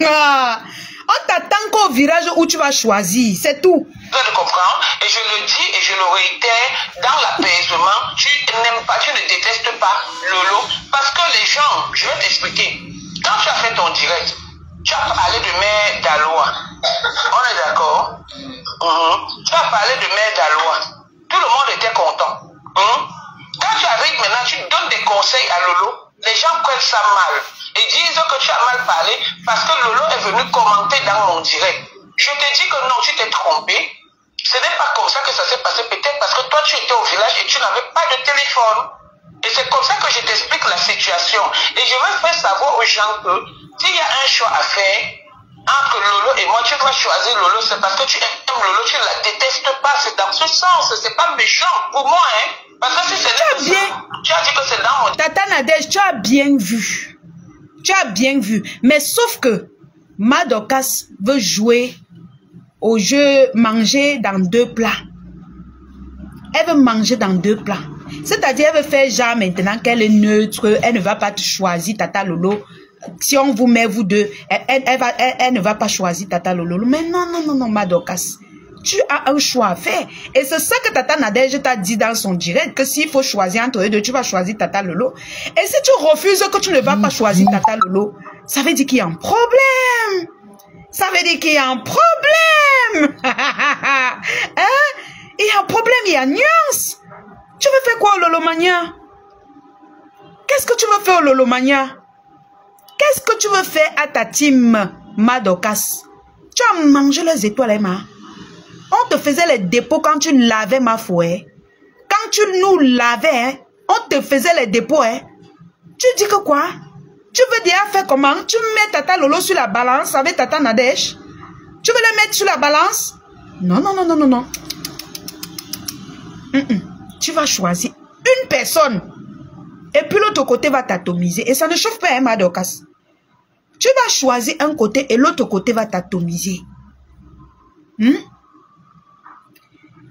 Ah, on t'attend qu'au virage où tu vas choisir. C'est tout. Je comprends. Et je le dis et je le réitère. Dans l'apaisement, tu n'aimes pas, tu ne détestes pas Lolo. Parce que les gens, je vais t'expliquer. Quand tu as fait ton direct, tu as parlé de Mère Daloa. On est d'accord? Tu as parlé de Mère Daloa. Tout le monde était content. Quand tu arrives maintenant, tu donnes des conseils à Lolo. Les gens prennent ça mal. Et disent que tu as mal parlé parce que Lolo est venu commenter dans mon direct. Je te dis que non, tu t'es trompé. Ce n'est pas comme ça que ça s'est passé. Peut-être parce que toi, tu étais au village et tu n'avais pas de téléphone. Et c'est comme ça que je t'explique la situation. Et je veux faire savoir aux gens que s'il y a un choix à faire entre Lolo et moi, tu vas choisir Lolo. C'est parce que tu aimes Lolo, tu ne la détestes pas. C'est dans ce sens. C'est pas méchant pour moi, hein. Parce que si c'est tu as dit que c'est dans mon... Tata Nadège, tu as bien vu. Tu as bien vu. Mais sauf que Madokas veut jouer au jeu manger dans 2 plats. Elle veut manger dans 2 plats. C'est-à-dire, elle veut faire genre maintenant qu'elle est neutre, elle ne va pas te choisir Tata Lolo. Si on vous met vous deux, elle ne va pas choisir Tata Lolo. Mais non, Madokas. Tu as un choix à faire. Et c'est ça que Tata Nadège t'a dit dans son direct, que s'il faut choisir entre eux deux, tu vas choisir Tata Lolo. Et si tu refuses que tu ne vas pas choisir Tata Lolo, ça veut dire qu'il y a un problème. Ça veut dire qu'il y a un problème. Hein? Il y a un problème, il y a nuance. Tu veux faire quoi au Lolomania? Qu'est-ce que tu veux faire au Lolomania? Qu'est-ce que tu veux faire à ta team Madokas? Tu as mangé les étoiles, Emma. On te faisait les dépôts quand tu lavais ma foi. Quand tu nous lavais, hein, on te faisait les dépôts. Hein. Tu dis que quoi? Tu veux déjà faire comment? Tu mets Tata Lolo sur la balance avec Tata Nadège? Tu veux les mettre sur la balance? Non. Tu vas choisir une personne. Et puis l'autre côté va t'atomiser. Et ça ne chauffe pas, hein, Madokas. Tu vas choisir un côté et l'autre côté va t'atomiser.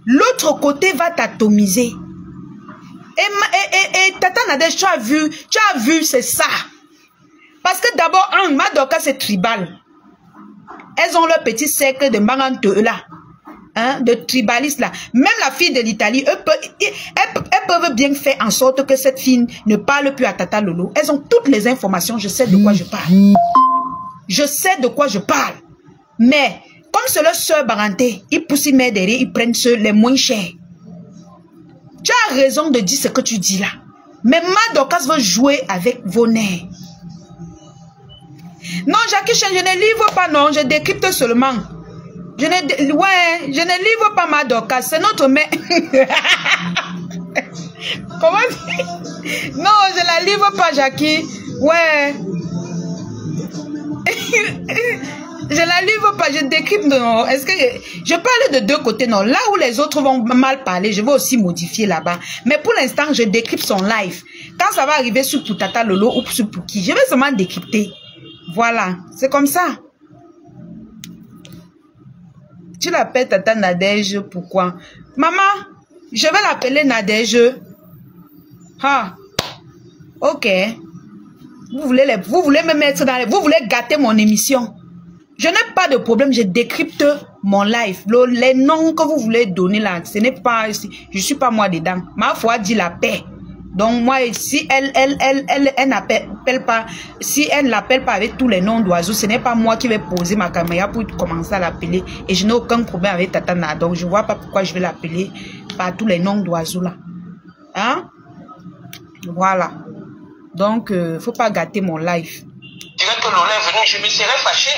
L'autre côté va t'atomiser. Et Tata Nadège, tu as vu, c'est ça. Parce que d'abord, Madokas, c'est tribal. Elles ont leur petit cercle de marante là. Hein, de tribalistes là. Même la fille de l'Italie, elles peuvent bien faire en sorte que cette fille ne parle plus à Tata Lolo. Elles ont toutes les informations, je sais de quoi je parle. Je sais de quoi je parle. Mais, comme c'est leur soeur Baranté, ils poussent mais derrière, ils prennent ceux les moins chers. Tu as raison de dire ce que tu dis là. Mais Madokas veut jouer avec vos nerfs. Non, Jackie, je ne livre pas, non, je décrypte seulement. Je ne livre pas Madokas, c'est notre mère. Comment dire? Non, je la livre pas, Jackie. Ouais. Je la livre pas, je décrypte, non. Est-ce que je parle de 2 côtés, non. Là où les autres vont mal parler, je vais aussi modifier là-bas. Mais pour l'instant, je décrypte son live. Quand ça va arriver sur Tata Lolo ou sur Pouki, je vais seulement décrypter. Voilà, c'est comme ça. Tu l'appelles Tata Nadège, pourquoi? Maman, je vais l'appeler Nadège. Ah, ok. Vous voulez me mettre dans les... Vous voulez gâter mon émission. Je n'ai pas de problème, je décrypte mon live. Les noms que vous voulez donner là, ce n'est pas... Je ne suis pas moi dedans. Ma foi dit la paix. Donc moi, si elle n'appelle pas, si elle l'appelle pas avec tous les noms d'oiseaux, ce n'est pas moi qui vais poser ma caméra pour commencer à l'appeler. Et je n'ai aucun problème avec Tata Nada. Donc je ne vois pas pourquoi je vais l'appeler par tous les noms d'oiseaux là. Hein? Voilà. Donc, faut pas gâter mon live. Je dirais que Lolo est venu, je me serais fâché.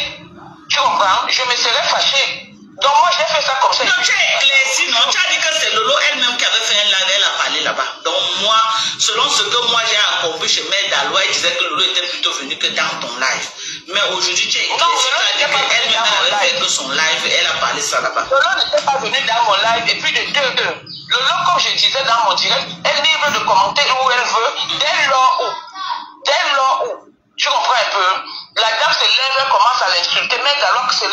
Tu comprends? Je me serais fâché. Donc moi, j'ai fait ça comme ça. Non, tu as éclairci, non? Tu as dit que c'est Lolo elle-même qui avait fait un live, elle a parlé là-bas. Donc moi, selon ce que moi j'ai compris chez Mère Daloa, elle disait que Lolo était plutôt venu que dans ton live. Mais aujourd'hui, tu as éclairci, tu as dit qu'elle-même avait fait que son live, elle a parlé ça là-bas. Lolo n'était pas venu dans mon live et puis de 2 heures. Lolo, comme je disais dans mon direct, elle est libre de commenter où elle veut, dès lors où, tu comprends un peu, la dame se lève, elle commence à l'insulter, mais alors que c'est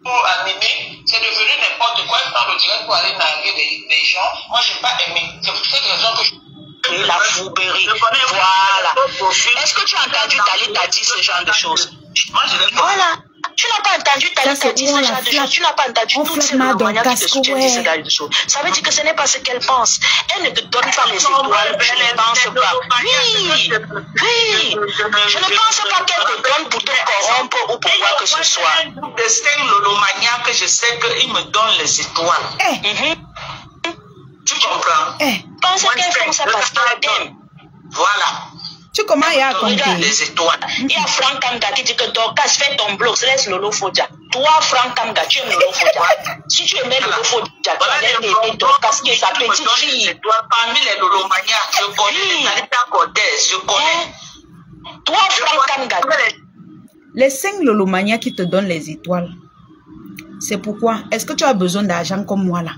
pour animer, c'est devenu n'importe quoi, elle prend le direct pour aller narguer des gens. Moi, je n'ai pas aimé. C'est pour cette raison que je... créer la fourberie. Voilà. Est-ce que tu as entendu Talita dire ce genre de choses? Moi, je l'ai pas. Voilà. Tu n'as pas entendu Talita dire ce genre de choses. Tu n'as pas entendu toutes ces manières qui te soutiennent dire ce genre de choses. Ça veut dire que ce n'est pas ce qu'elle pense. Elle ne te donne pas les étoiles. Tu ne penses pas. Oui. Oui. Je ne pense pas qu'elle te donne pour te corrompre ou pour quoi que ce soit. De 5 Lolomania que je sais qu'il me donne les étoiles. Tu comprends? Pense qu'elle fait ça parce qu'elle t'aime. Voilà. Tu comment il y a compris? Les étoiles. Il y a Franck Kamga qui dit que Dorcas fait ton blog, laisse Lolo Fodia. Toi, Franck Kamga, tu aimes Lolo Fodia. Si tu aimais Lolo Fodia, tu allais aimer Dorcas qui est sa petite fille. Parmi les Lolomania, je connais Talita Cortez, je connais. Toi, Franck Kamga. Les 5 Lolomania qui te donnent les étoiles. C'est pourquoi? Est-ce que tu as besoin d'argent comme moi là?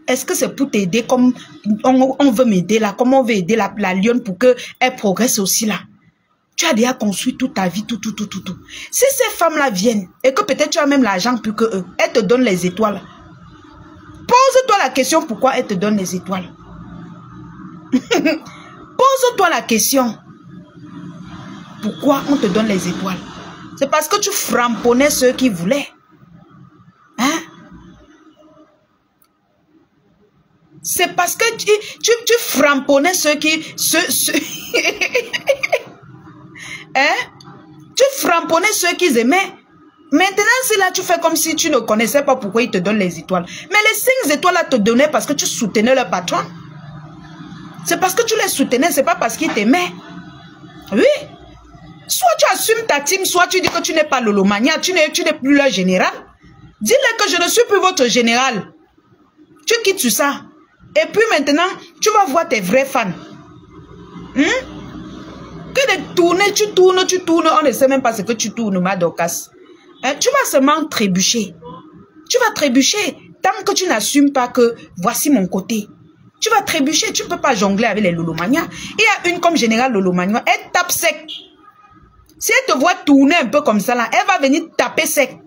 Est-ce que c'est pour t'aider comme on veut m'aider là, comme on veut aider la lionne pour qu'elle progresse aussi là? Tu as déjà construit toute ta vie, tout. Si ces femmes-là viennent et que peut-être tu as même l'argent plus que eux, elles te donnent les étoiles. Pose-toi la question pourquoi elles te donnent les étoiles. Pose-toi la question. Pourquoi on te donne les étoiles? C'est parce que tu framponnais ceux qui voulaient. Hein? C'est parce que tu framponnais ceux qui... hein? Tu framponnais ceux qu'ils aimaient. Maintenant, c'est là tu fais comme si tu ne connaissais pas pourquoi ils te donnent les étoiles. Mais les 5 étoiles là te donnaient parce que tu soutenais leur patron. C'est parce que tu les soutenais, c'est pas parce qu'ils t'aimaient. Oui. Soit tu assumes ta team, soit tu dis que tu n'es pas Lolomania, tu n'es plus leur général. Dis-leur que je ne suis plus votre général. Tu quittes sur ça. Et puis maintenant, tu vas voir tes vrais fans. Que de tourner, tu tournes, on ne sait même pas ce que tu tournes, ma Dorcas. Tu vas seulement trébucher. Tu vas trébucher tant que tu n'assumes pas que voici mon côté. Tu vas trébucher, tu ne peux pas jongler avec les Lolomania. Il y a une comme générale Lolomania, elle tape sec. Si elle te voit tourner un peu comme ça, là, elle va venir taper sec.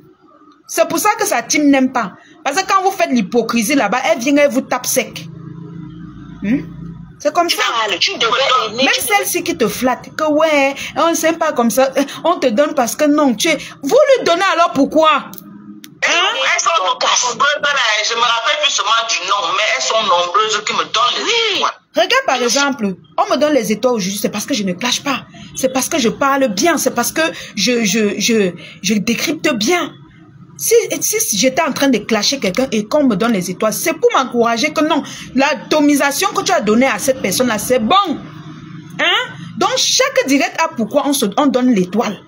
C'est pour ça que sa team n'aime pas. Parce que quand vous faites l'hypocrisie là-bas, elle vient et vous tape sec. C'est comme ça. Même celle-ci qui te flatte, que ouais, on ne s'aime pas comme ça, on te donne parce que non, vous lui donnez alors pourquoi? Elles sont nombreuses, je me rappelle plus seulement du nom, mais elles sont nombreuses qui me donnent les étoiles. Regarde par exemple, on me donne les étoiles aujourd'hui, c'est parce que je ne clash pas, c'est parce que je parle bien, c'est parce que je décrypte bien. Si j'étais en train de clasher quelqu'un et qu'on me donne les étoiles, c'est pour m'encourager que non, l'atomisation que tu as donnée à cette personne-là, c'est bon. Donc chaque direct a pourquoi on donne l'étoile.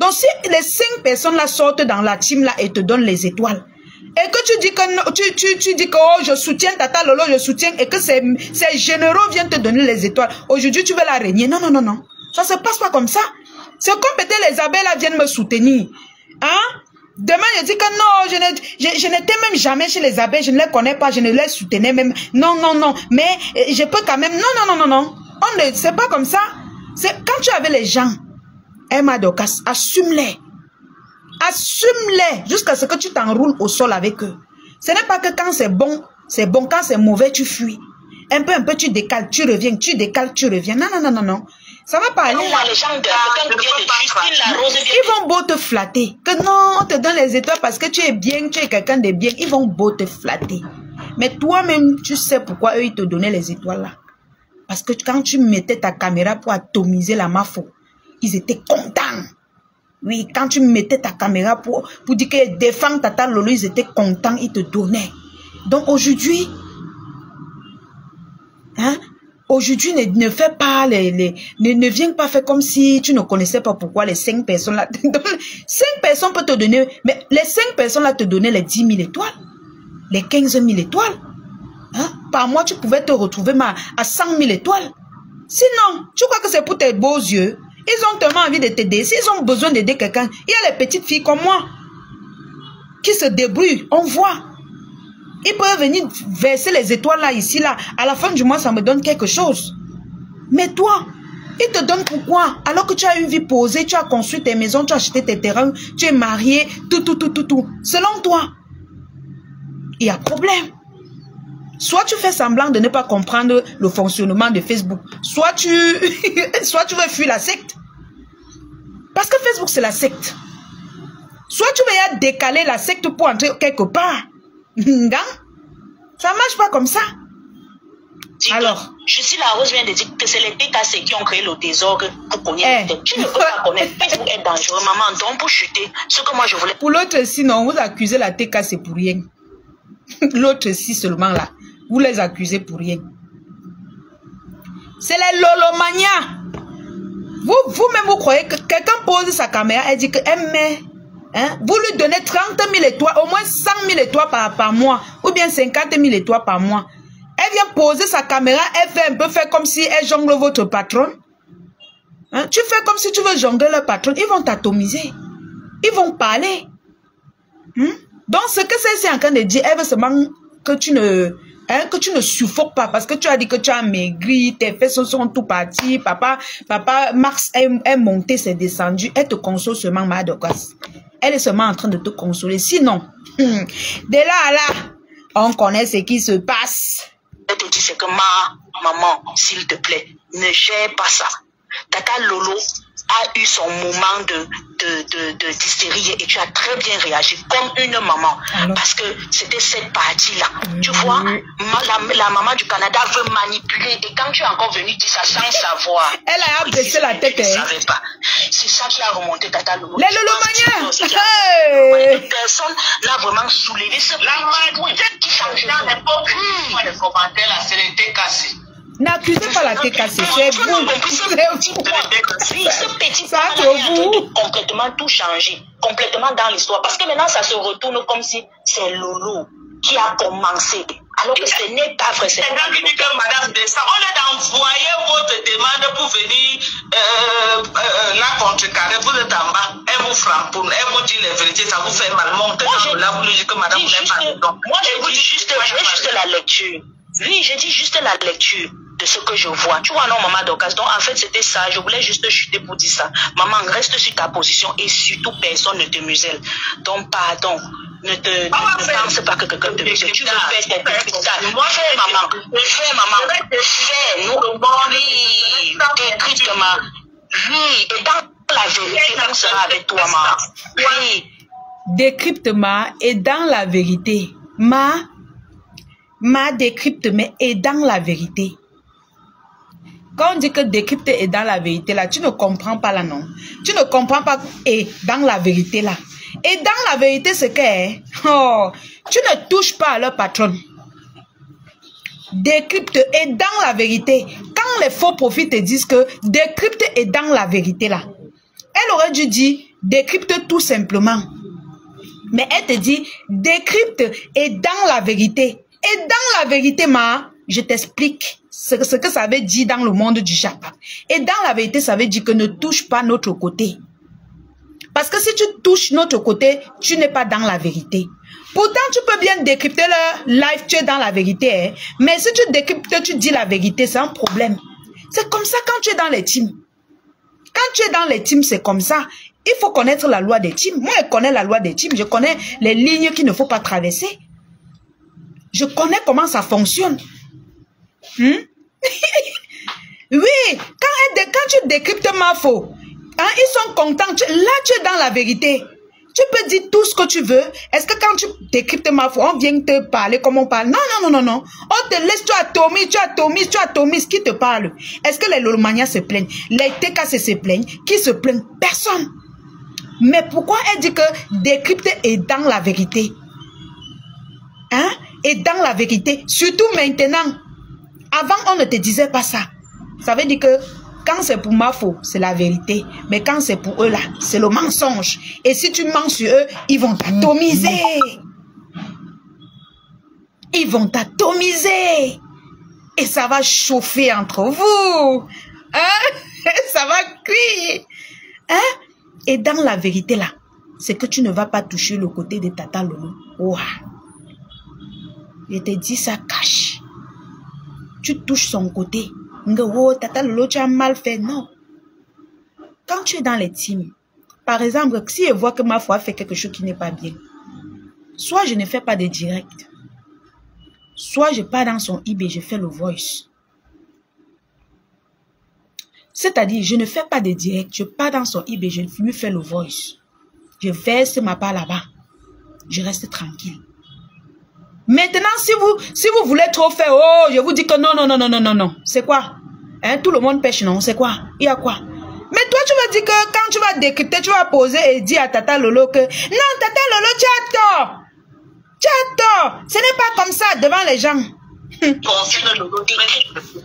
Donc si les 5 personnes-là sortent dans la team-là et te donnent les étoiles, et que tu dis que non, tu dis que oh, je soutiens Tata Lolo, je soutiens, et que ces généraux viennent te donner les étoiles, aujourd'hui tu veux la régner. Non. Ça se passe pas comme ça. C'est comme peut-être les abeilles là viennent me soutenir. Demain, je dis que non, je n'étais même jamais chez les abeilles, je ne les connais pas, je ne les soutenais même. Non. Mais je peux quand même. Non. C'est pas comme ça. C'est quand tu avais les gens, Emma Dorcas, assume-les. Assume-les jusqu'à ce que tu t'enroules au sol avec eux. Ce n'est pas que quand c'est bon, quand c'est mauvais, tu fuis. Un peu, tu décales, tu reviens, tu décales, tu reviens. Non. Ça va pas aller. Ils vont beau te flatter. Que non, on te donne les étoiles parce que tu es bien, tu es quelqu'un de bien. Ils vont beau te flatter. Mais toi-même, tu sais pourquoi eux, ils te donnaient les étoiles là. Parce que quand tu mettais ta caméra pour atomiser la mafo, ils étaient contents. Oui, quand tu mettais ta caméra pour dire qu'ils défendent Tata Lolo, ils étaient contents, ils te donnaient. Donc aujourd'hui, aujourd'hui, ne fais pas ne viens pas faire comme si tu ne connaissais pas pourquoi les 5 personnes là te donnent. 5 personnes peuvent te donner, mais les 5 personnes là te donnaient les 10 000 étoiles, les 15 000 étoiles. Par mois, tu pouvais te retrouver à 100 000 étoiles. Sinon, tu crois que c'est pour tes beaux yeux? Ils ont tellement envie de t'aider. S'ils ont besoin d'aider quelqu'un, il y a les petites filles comme moi qui se débrouillent. On voit. Ils peuvent venir verser les étoiles là, ici, là. À la fin du mois, ça me donne quelque chose. Mais toi, ils te donnent pourquoi? Alors que tu as une vie posée, tu as construit tes maisons, tu as acheté tes terrains, tu es marié, tout. Selon toi, il y a problème. Soit tu fais semblant de ne pas comprendre le fonctionnement de Facebook, soit tu veux fuir la secte. Parce que Facebook, c'est la secte. Soit tu veux décaler la secte pour entrer quelque part. Ça marche pas comme ça. Alors, je suis la Rose vient de dire que c'est les TKC qui ont créé le désordre pour connaître. Tu ne peux pas connaître. Facebook est dangereux, maman. Donc, pour chuter, ce que moi je voulais. Pour l'autre, sinon, vous accusez la TKC pour rien. L'autre, si seulement là. Vous les accusez pour rien. C'est les lolomania. Vous-même, vous croyez que quelqu'un pose sa caméra, elle dit qu'elle met. Hein, vous lui donnez 30 000 étoiles, au moins 100 000 étoiles par mois, ou bien 50 000 étoiles par mois. Elle vient poser sa caméra, elle fait un peu faire comme si elle jongle votre patron. Hein, tu fais comme si tu veux jongler leur patron, ils vont t'atomiser. Ils vont parler. Donc, ce que c'est en train de dire, elle veut seulement que tu ne suffoques pas, parce que tu as dit que tu as maigri, tes fesses sont tout parties, papa Max est monté, c'est descendu, elle te console seulement, ma Dorcas. Elle est seulement en train de te consoler. Sinon, de là à là, on connaît ce qui se passe. Je te dis, c'est que maman, s'il te plaît, ne gère pas ça. Tata Lolo a eu son moment d'hystérie et tu as très bien réagi comme une maman. Alors, parce que c'était cette partie-là. Tu vois, la maman du Canada veut manipuler et quand tu es encore venu dire ça sans savoir. Elle a baissé la tête. Je ne savais pas. C'est ça qui a remonté Tata Lolo. Les Lolomaniens. Personne n'a vraiment soulevé ce point qui change dans l'époque. Les commentaires là, c'est les TKC. N'accusez pas la TKC, c'est vous. Ce petit ça a complètement tout changé, complètement dans l'histoire. Parce que maintenant, ça se retourne comme si c'est Lolo qui a commencé. Alors que ce n'est pas vrai. C'est quand tu dis que Madame Dessa, on est d'envoyer votre demande pour venir la contrecarrer, vous êtes en bas, elle vous frappe, elle vous dit les vérités, ça vous fait mal. Montez là, vous lui dites que Madame n'est pas dedans. Moi, je dis juste la lecture. Oui, je dis juste la lecture de ce que je vois. Tu vois, non, maman Dorcas. Donc, en fait, c'était ça. Je voulais juste chuter pour dire ça. Maman, reste sur ta position et surtout, personne ne te muselle. Donc, pardon. Ne pense pas que quelqu'un te muselle. Tu veux faire tes petites tâches. Moi, fais, maman. Fais, nous, oui, décryptement. Oui, et dans la vérité, on sera avec toi, maman. Oui. Décryptement et dans la vérité. Ma décrypte, mais est dans la vérité. Quand on dit que décrypte est dans la vérité, là, tu ne comprends pas là, non? Tu ne comprends pas est dans la vérité, là. Et dans la vérité, c'est que, tu ne touches pas à leur patron. Décrypte est dans la vérité. Quand les faux prophètes te disent que décrypte est dans la vérité, là, elle aurait dû dire décrypte tout simplement. Mais elle te dit décrypte est dans la vérité. Et dans la vérité, je t'explique ce que ça veut dire dans le monde du Japon. Et dans la vérité, ça veut dire que ne touche pas notre côté. Parce que si tu touches notre côté, tu n'es pas dans la vérité. Pourtant, tu peux bien décrypter le live, tu es dans la vérité. Hein? Mais si tu décryptes, tu dis la vérité, c'est un problème. C'est comme ça quand tu es dans les teams. Quand tu es dans les teams, c'est comme ça. Il faut connaître la loi des teams. Moi, je connais la loi des teams. Je connais les lignes qu'il ne faut pas traverser. Je connais comment ça fonctionne. Oui, quand tu décryptes ma faux, hein, ils sont contents. Là, tu es dans la vérité. Tu peux dire tout ce que tu veux. Est-ce que quand tu décryptes ma faux, on vient te parler comme on parle? Non. On te laisse, tu as Tomis qui te parle. Est-ce que les Lolomanias se plaignent? Les TKC se plaignent? Qui se plaignent? Personne. Mais pourquoi elle dit que décrypter est dans la vérité? Hein? Et dans la vérité, surtout maintenant. Avant, on ne te disait pas ça. Ça veut dire que quand c'est pour ma faute, c'est la vérité. Mais quand c'est pour eux là, c'est le mensonge. Et si tu mens sur eux, ils vont t'atomiser. Ils vont t'atomiser. Et ça va chauffer entre vous. Hein? Ça va cuire. Hein? Et dans la vérité là, c'est que tu ne vas pas toucher le côté de Tata Lolo. Wow. Je te dis ça cache. Tu touches son côté. Oh, Tata Lolo, tu as mal fait. Non. Quand tu es dans les teams, par exemple, si je vois que ma foi fait quelque chose qui n'est pas bien, soit je ne fais pas de direct, soit je pars dans son IB, je fais le voice. C'est-à-dire, je ne fais pas de direct, je pars dans son IB, je lui fais le voice. Je verse ma part là-bas. Je reste tranquille. Maintenant, si vous voulez trop faire, oh, je vous dis que non. C'est quoi? Hein, tout le monde pêche, non? C'est quoi? Il y a quoi? Mais toi, tu vas dire que quand tu vas décrypter, tu vas poser et dire à Tata Lolo que non, Tata Lolo, tu as tort. Tu as tort. Ce n'est pas comme ça devant les gens.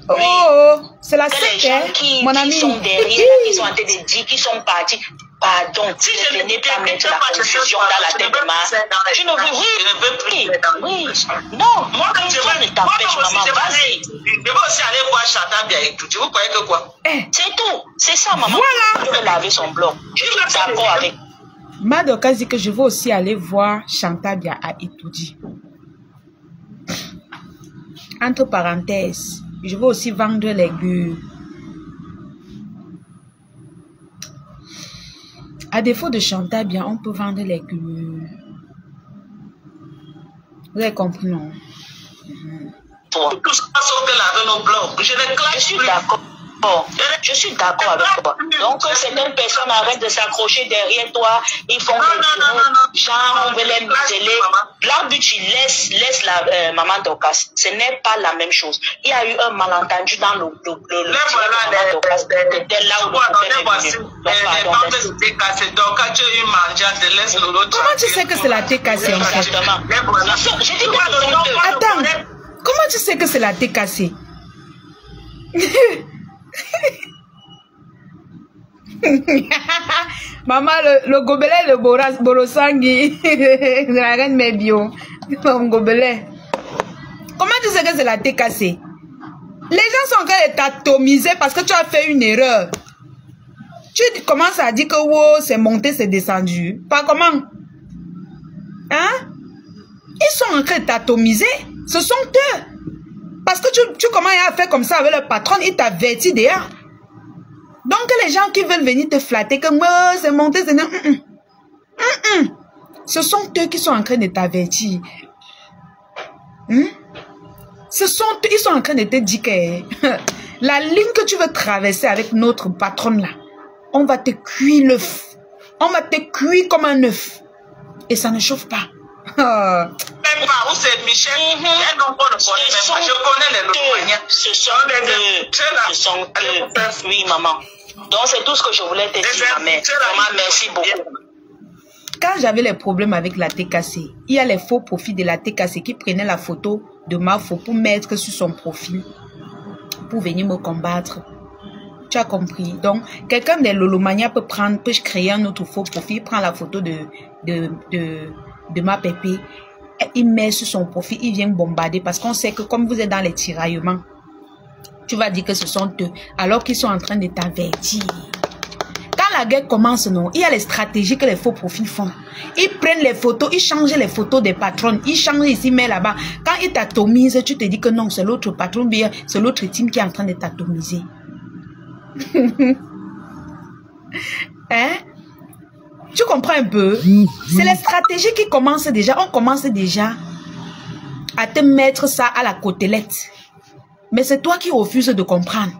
Oh, c'est la secte, mon ami. Qui sont derrière, qui sont en train de dire, qui sont partis. Pardon, si je ne n'ai pas mettre la confusion dans la tête de ma... Tu ne veux plus. Oui. Non, moi, quand je ne t'empêche, maman, vas-y. Je vais aussi aller voir Chantal bien et tout. Tu vous croyez que quoi? C'est tout. C'est ça, maman. Voilà. Je vais laver son bloc. Je suis d'accord avec. Madoka dit que je veux aussi aller voir Chantal bien à Etoudi. Entre parenthèses, je veux aussi vendre les légumes. À défaut de Chantal bien, on peut vendre les légumes. Vous avez compris, non? Tout ça sauf que laver nos blocs. Je suis d'accord. Je suis d'accord avec toi. Donc, certaines personnes arrêtent de s'accrocher derrière toi. Ils font des genre, on veut les museler. Là, tu laisse la maman Dorcas. Ce n'est pas la même chose. Il y a eu un malentendu dans le maman Dorcas. C'était là où le problème est venu. Comment tu sais que c'est la TKC en fait? Attends, comment tu sais que c'est la TKC? Maman, le gobelet de Borosangui, la reine Mebio, mon gobelet. Comment tu sais que c'est la TKC? Les gens sont en train de t'atomiser parce que tu as fait une erreur. Tu commences à dire que wow, c'est monté, c'est descendu. Pas comment? Hein? Ils sont en train de t'atomiser. Ce sont eux. Parce que tu commences à faire comme ça avec le patron, il t'avertit déjà. Donc les gens qui veulent venir te flatter, que oh, c'est monté, c'est... Ce sont eux qui sont en train de t'avertir. Ils sont en train de te dire que la ligne que tu veux traverser avec notre patron là, on va te cuire l'œuf. On va te cuire comme un œuf. Et ça ne chauffe pas. Même pas où c'est Michel, je connais les Lolomaniens. Ce sont eux. Oui, maman. Donc c'est tout ce que je voulais te dire, ma mère. Maman, merci beaucoup. Quand j'avais les problèmes avec la TKC, il y a les faux profils de la TKC qui prenaient la photo de ma photo pour mettre sur son profil, pour venir me combattre. Tu as compris? Donc, quelqu'un des Lolomania peut créer un autre faux profil, prend la photo de ma pépé, il met sur son profil, il vient bombarder parce qu'on sait que comme vous êtes dans les tiraillements, tu vas dire que ce sont eux, alors qu'ils sont en train de t'avertir. Quand la guerre commence, non, il y a les stratégies que les faux profils font. Ils prennent les photos, ils changent les photos des patrons, ils changent ici, mais là-bas. Quand ils t'atomisent, tu te dis que non, c'est l'autre patron, bien, c'est l'autre team qui est en train de t'atomiser. Hein? Tu comprends un peu? C'est les stratégies qui commencent déjà. On commence déjà à te mettre ça à la côtelette. Mais c'est toi qui refuses de comprendre.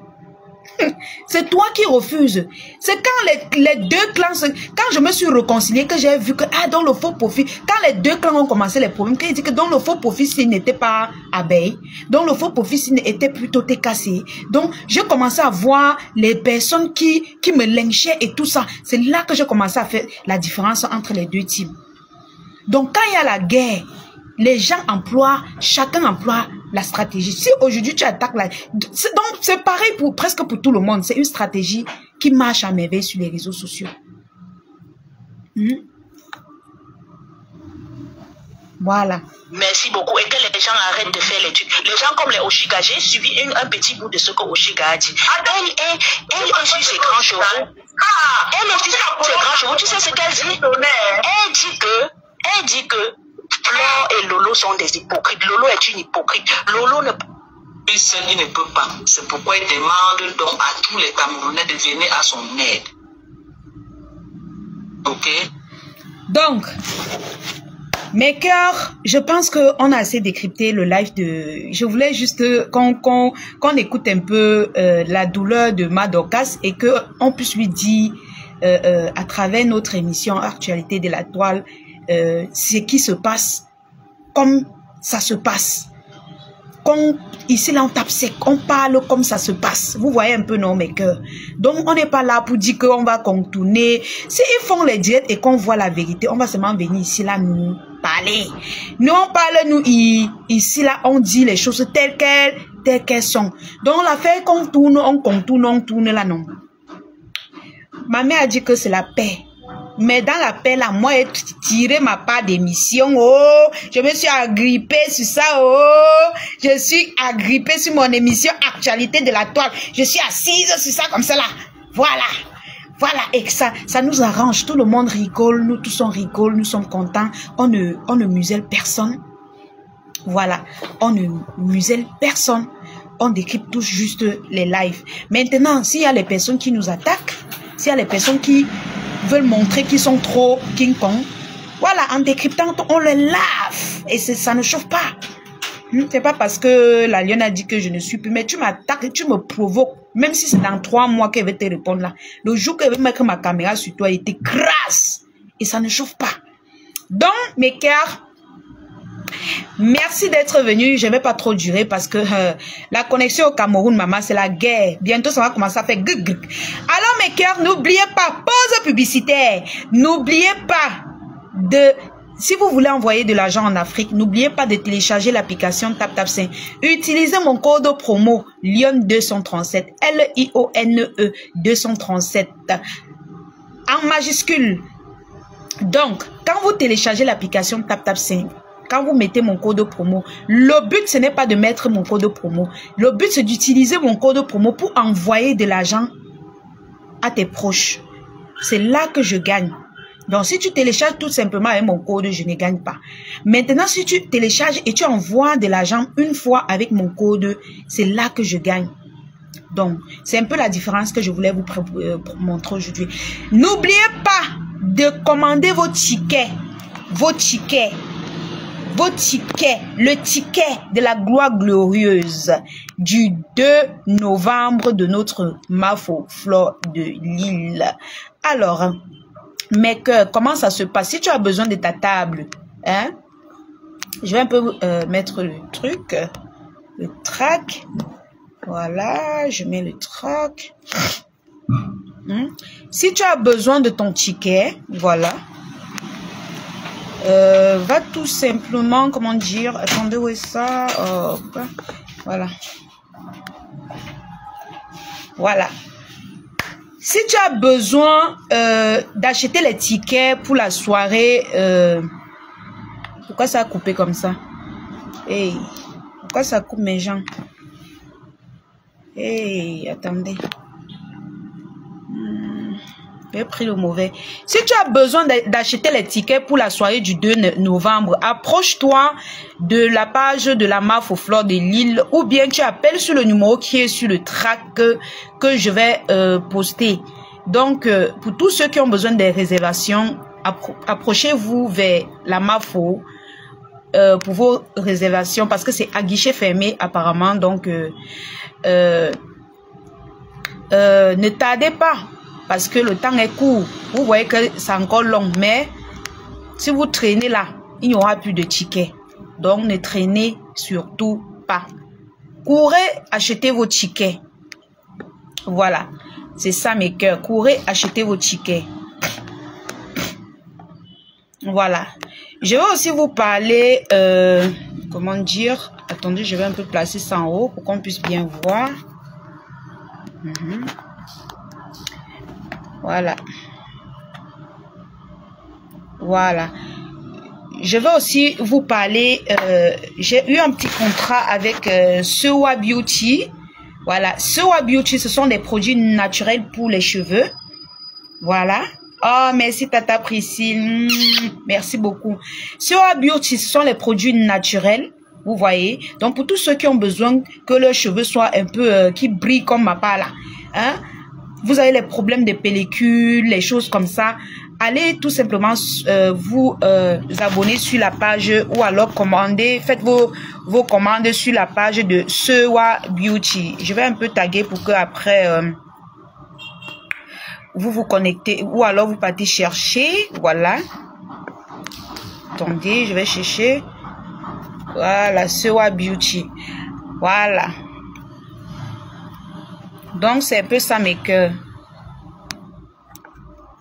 C'est toi qui refuses. C'est quand les deux clans, quand je me suis réconciliée, que j'ai vu que, dans le faux profil, quand les deux clans ont commencé les problèmes, qu'ils disent que dans le faux profil, s'il n'était pas abeille, dans le faux profil, s'il était plutôt cassé. Donc, j'ai commencé à voir les personnes qui me lynchaient et tout ça. C'est là que j'ai commencé à faire la différence entre les deux teams. Donc, quand il y a la guerre, les gens emploient, chacun emploie la stratégie. Si aujourd'hui tu attaques la... Donc c'est pareil presque pour tout le monde. C'est une stratégie qui marche à merveille sur les réseaux sociaux. Voilà. Merci beaucoup. Et que les gens arrêtent de faire les trucs. Les gens comme les Oshiga, j'ai suivi un petit bout de ce que Oshiga a dit. Elle est sur ses grands chevaux. Elle est sur ses grands chevaux. Tu sais ce qu'elle dit? Elle dit que Flore et Lolo sont des hypocrites. Lolo est une hypocrite. Lolo ne... Il ne peut pas. C'est pourquoi il demande donc à tous les Camerounais de venir à son aide. Ok? Donc, Mes cœurs, je pense qu'on a assez décrypté le live de... Je voulais juste qu'on écoute un peu la douleur de Ma Dorcas et qu'on puisse lui dire à travers notre émission Actualité de la Toile ce qui se passe comme ça se passe. Comme ici là on tape sec, on parle comme ça se passe. Vous voyez un peu non mes cœurs. Donc on n'est pas là pour dire qu'on va contourner. Si ils font les diètes et qu'on voit la vérité, on va seulement venir ici là nous parler. Nous on parle nous ici là on dit les choses telles qu'elles sont. Donc l'affaire qu'on tourne, on contourne, on tourne là non. Ma mère a dit que c'est la paix. Mais dans la paix, là, moi, j'ai tiré ma part d'émission. Oh, je me suis agrippée sur ça. Oh, je suis agrippée sur mon émission Actualité de la Toile. Je suis assise sur ça comme ça là. Voilà. Voilà. Et ça nous arrange. Tout le monde rigole. Nous tous on rigole. Nous sommes contents. On ne muselle personne. Voilà. On ne muselle personne. On décrypte tous juste les lives. Maintenant, s'il y a les personnes qui nous attaquent, s'il y a les personnes qui veulent montrer qu'ils sont trop King Kong, voilà, en décryptant, on les lave et ça ne chauffe pas. C'est pas parce que la lionne a dit que je ne suis plus, mais tu m'attaques et tu me provoques, même si c'est dans 3 mois qu'elle va te répondre là. Le jour qu'elle va mettre ma caméra sur toi, elle t'écrase et ça ne chauffe pas. Donc, mes cœurs, merci d'être venu. Je ne vais pas trop durer parce que la connexion au Cameroun, maman, c'est la guerre. Bientôt, ça va commencer à faire gug gug. Alors, mes cœurs, n'oubliez pas, pause publicitaire. N'oubliez pas de... Si vous voulez envoyer de l'argent en Afrique, n'oubliez pas de télécharger l'application TapTapSend. Utilisez mon code promo LION237, L-I-O-N-E 237, en majuscule. Donc, quand vous téléchargez l'application TapTapSend, quand vous mettez mon code promo, le but, ce n'est pas de mettre mon code promo. Le but, c'est d'utiliser mon code promo pour envoyer de l'argent à tes proches. C'est là que je gagne. Donc, si tu télécharges tout simplement avec mon code, je ne gagne pas. Maintenant, si tu télécharges et tu envoies de l'argent une fois avec mon code, c'est là que je gagne. Donc, c'est un peu la différence que je voulais vous montrer aujourd'hui. N'oubliez pas de commander vos tickets. Vos tickets. Vos tickets, le ticket de la gloire glorieuse du 2 novembre de notre Mafo Flore de Lille. Alors, mes cœurs, comment ça se passe? Si tu as besoin de ta table, hein, je vais un peu mettre le truc, le track. Voilà, je mets le track. Si tu as besoin de ton ticket, voilà. Va tout simplement, comment dire, attendez, où est ça? Voilà. Voilà. Si tu as besoin d'acheter les tickets pour la soirée, pourquoi ça a coupé comme ça? Hey, pourquoi ça coupe mes gens? Hey, attendez. J'ai pris le mauvais. Si tu as besoin d'acheter les tickets pour la soirée du 2 novembre, approche-toi de la page de la Mafo Flore de Lille ou bien tu appelles sur le numéro qui est sur le track que je vais poster. Donc, pour tous ceux qui ont besoin des réservations, approchez-vous vers la Mafo pour vos réservations parce que c'est à guichet fermé apparemment. Donc, ne tardez pas. Parce que le temps est court. Vous voyez que c'est encore long. Mais si vous traînez là, il n'y aura plus de tickets. Donc, ne traînez surtout pas. Courez, achetez vos tickets. Voilà. C'est ça mes cœurs. Courez, achetez vos tickets. Voilà. Je vais aussi vous parler... comment dire? Attendez, je vais un peu placer ça en haut pour qu'on puisse bien voir. Voilà. Voilà. Je vais aussi vous parler, j'ai eu un petit contrat avec Sewa Beauty. Voilà. Sewa Beauty, ce sont des produits naturels pour les cheveux. Voilà. Oh, merci Tata Priscille. Merci beaucoup. Sewa Beauty, ce sont les produits naturels. Vous voyez. Donc, pour tous ceux qui ont besoin que leurs cheveux soient un peu, qui brillent comme ma part là. Hein? vous avez les problèmes de pellicule, les choses comme ça, allez tout simplement vous abonner sur la page ou alors commander, faites vos commandes sur la page de Sewa Beauty. Je vais un peu taguer pour que après vous vous connectez ou alors vous partez chercher. Voilà. Attendez, je vais chercher. Voilà, Sewa Beauty. Voilà. Donc, c'est un peu ça mes cœurs.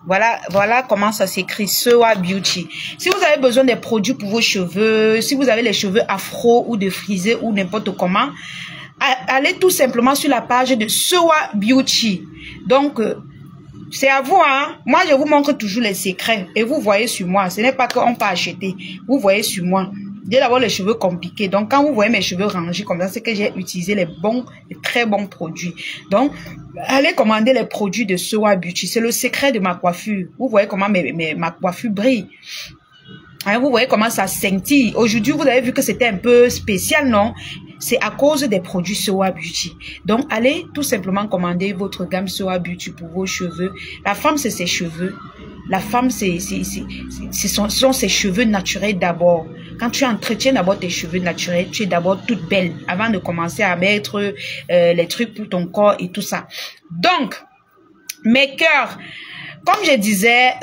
Voilà comment ça s'écrit, Sewa Beauty. Si vous avez besoin des produits pour vos cheveux, si vous avez les cheveux afro ou de frisés ou n'importe comment, allez tout simplement sur la page de Sewa Beauty. Donc, c'est à vous, hein. Moi, je vous montre toujours les secrets et vous voyez sur moi. Ce n'est pas qu'on peut acheter. Vous voyez sur moi. J'ai d'abord les cheveux compliqués. Donc, quand vous voyez mes cheveux rangés comme ça, c'est que j'ai utilisé les très bons produits. Donc, allez commander les produits de Sewa Beauty. C'est le secret de ma coiffure. Vous voyez comment ma coiffure brille. Hein, vous voyez comment ça scintille. Aujourd'hui, vous avez vu que c'était un peu spécial, non? C'est à cause des produits Sewa Beauty. Donc, allez tout simplement commander votre gamme Sewa Beauty pour vos cheveux. La femme, c'est ses cheveux. La femme, ce sont ses cheveux naturels d'abord. Quand tu entretiens d'abord tes cheveux naturels, tu es d'abord toute belle avant de commencer à mettre les trucs pour ton corps et tout ça. Donc, mes cœurs, comme je disais,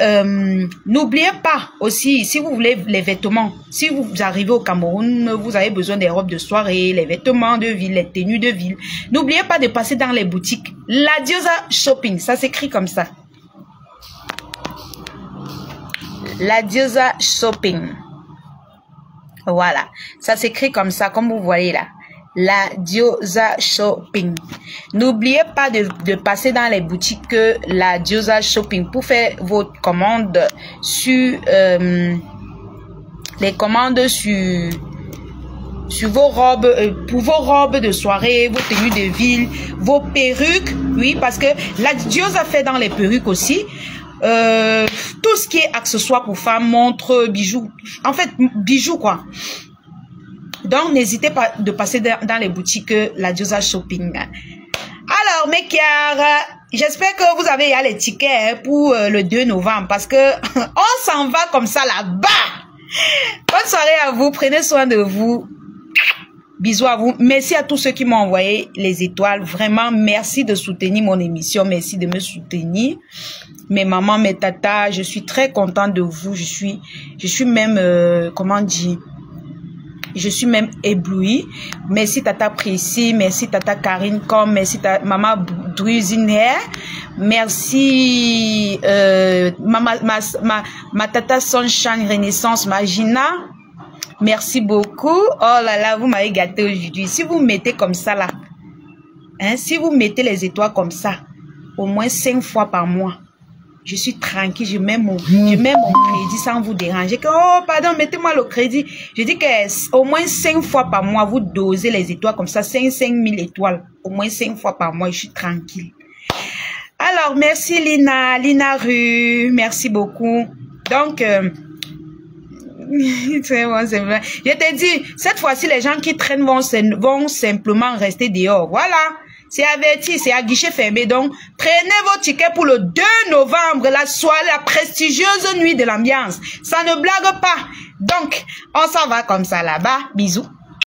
n'oubliez pas aussi, si vous voulez les vêtements, si vous arrivez au Cameroun, vous avez besoin des robes de soirée, les vêtements de ville, les tenues de ville. N'oubliez pas de passer dans les boutiques. La Diosa Shopping, ça s'écrit comme ça. La Diosa Shopping. Voilà, ça s'écrit comme ça, comme vous voyez là. La Diosa Shopping. N'oubliez pas de passer dans les boutiques La Diosa Shopping pour faire vos commandes sur les commandes sur vos robes, pour vos robes de soirée, vos tenues de ville, vos perruques. Oui, parce que La Diosa fait dans les perruques aussi. Tout ce qui est accessoires pour femmes, montres, bijoux, en fait bijoux quoi. Donc n'hésitez pas de passer dans les boutiques La Diosa Shopping. Alors mes cœurs, j'espère que vous avez les tickets pour le 2 novembre parce que on s'en va comme ça là-bas. Bonne soirée à vous, prenez soin de vous. Bisous à vous. Merci à tous ceux qui m'ont envoyé les étoiles. Vraiment, merci de soutenir mon émission. Merci de me soutenir. Mes mamans, mes tatas, je suis très contente de vous. Je suis même, comment dire, je suis même éblouie. Merci tata Précis, merci tata Karine Com, merci maman Drusiner, merci ma tata Sunshine Renaissance Magina. Merci beaucoup. Oh là là, vous m'avez gâté aujourd'hui. Si vous mettez comme ça là, hein, si vous mettez les étoiles comme ça, au moins 5 fois par mois, je suis tranquille, je mets mon crédit sans vous déranger. Oh pardon, mettez-moi le crédit. Je dis que au moins 5 fois par mois, vous dosez les étoiles comme ça, 5 000 étoiles. Au moins 5 fois par mois, je suis tranquille. Alors, merci Lina Rue, merci beaucoup. Donc, c'est bon, c'est vrai. Je te dis, cette fois-ci, les gens qui traînent vont simplement rester dehors. Voilà. C'est averti, c'est à guichet fermé. Donc, prenez vos tickets pour le 2 novembre, la soirée, la prestigieuse nuit de l'ambiance. Ça ne blague pas. Donc, on s'en va comme ça là-bas. Bisous.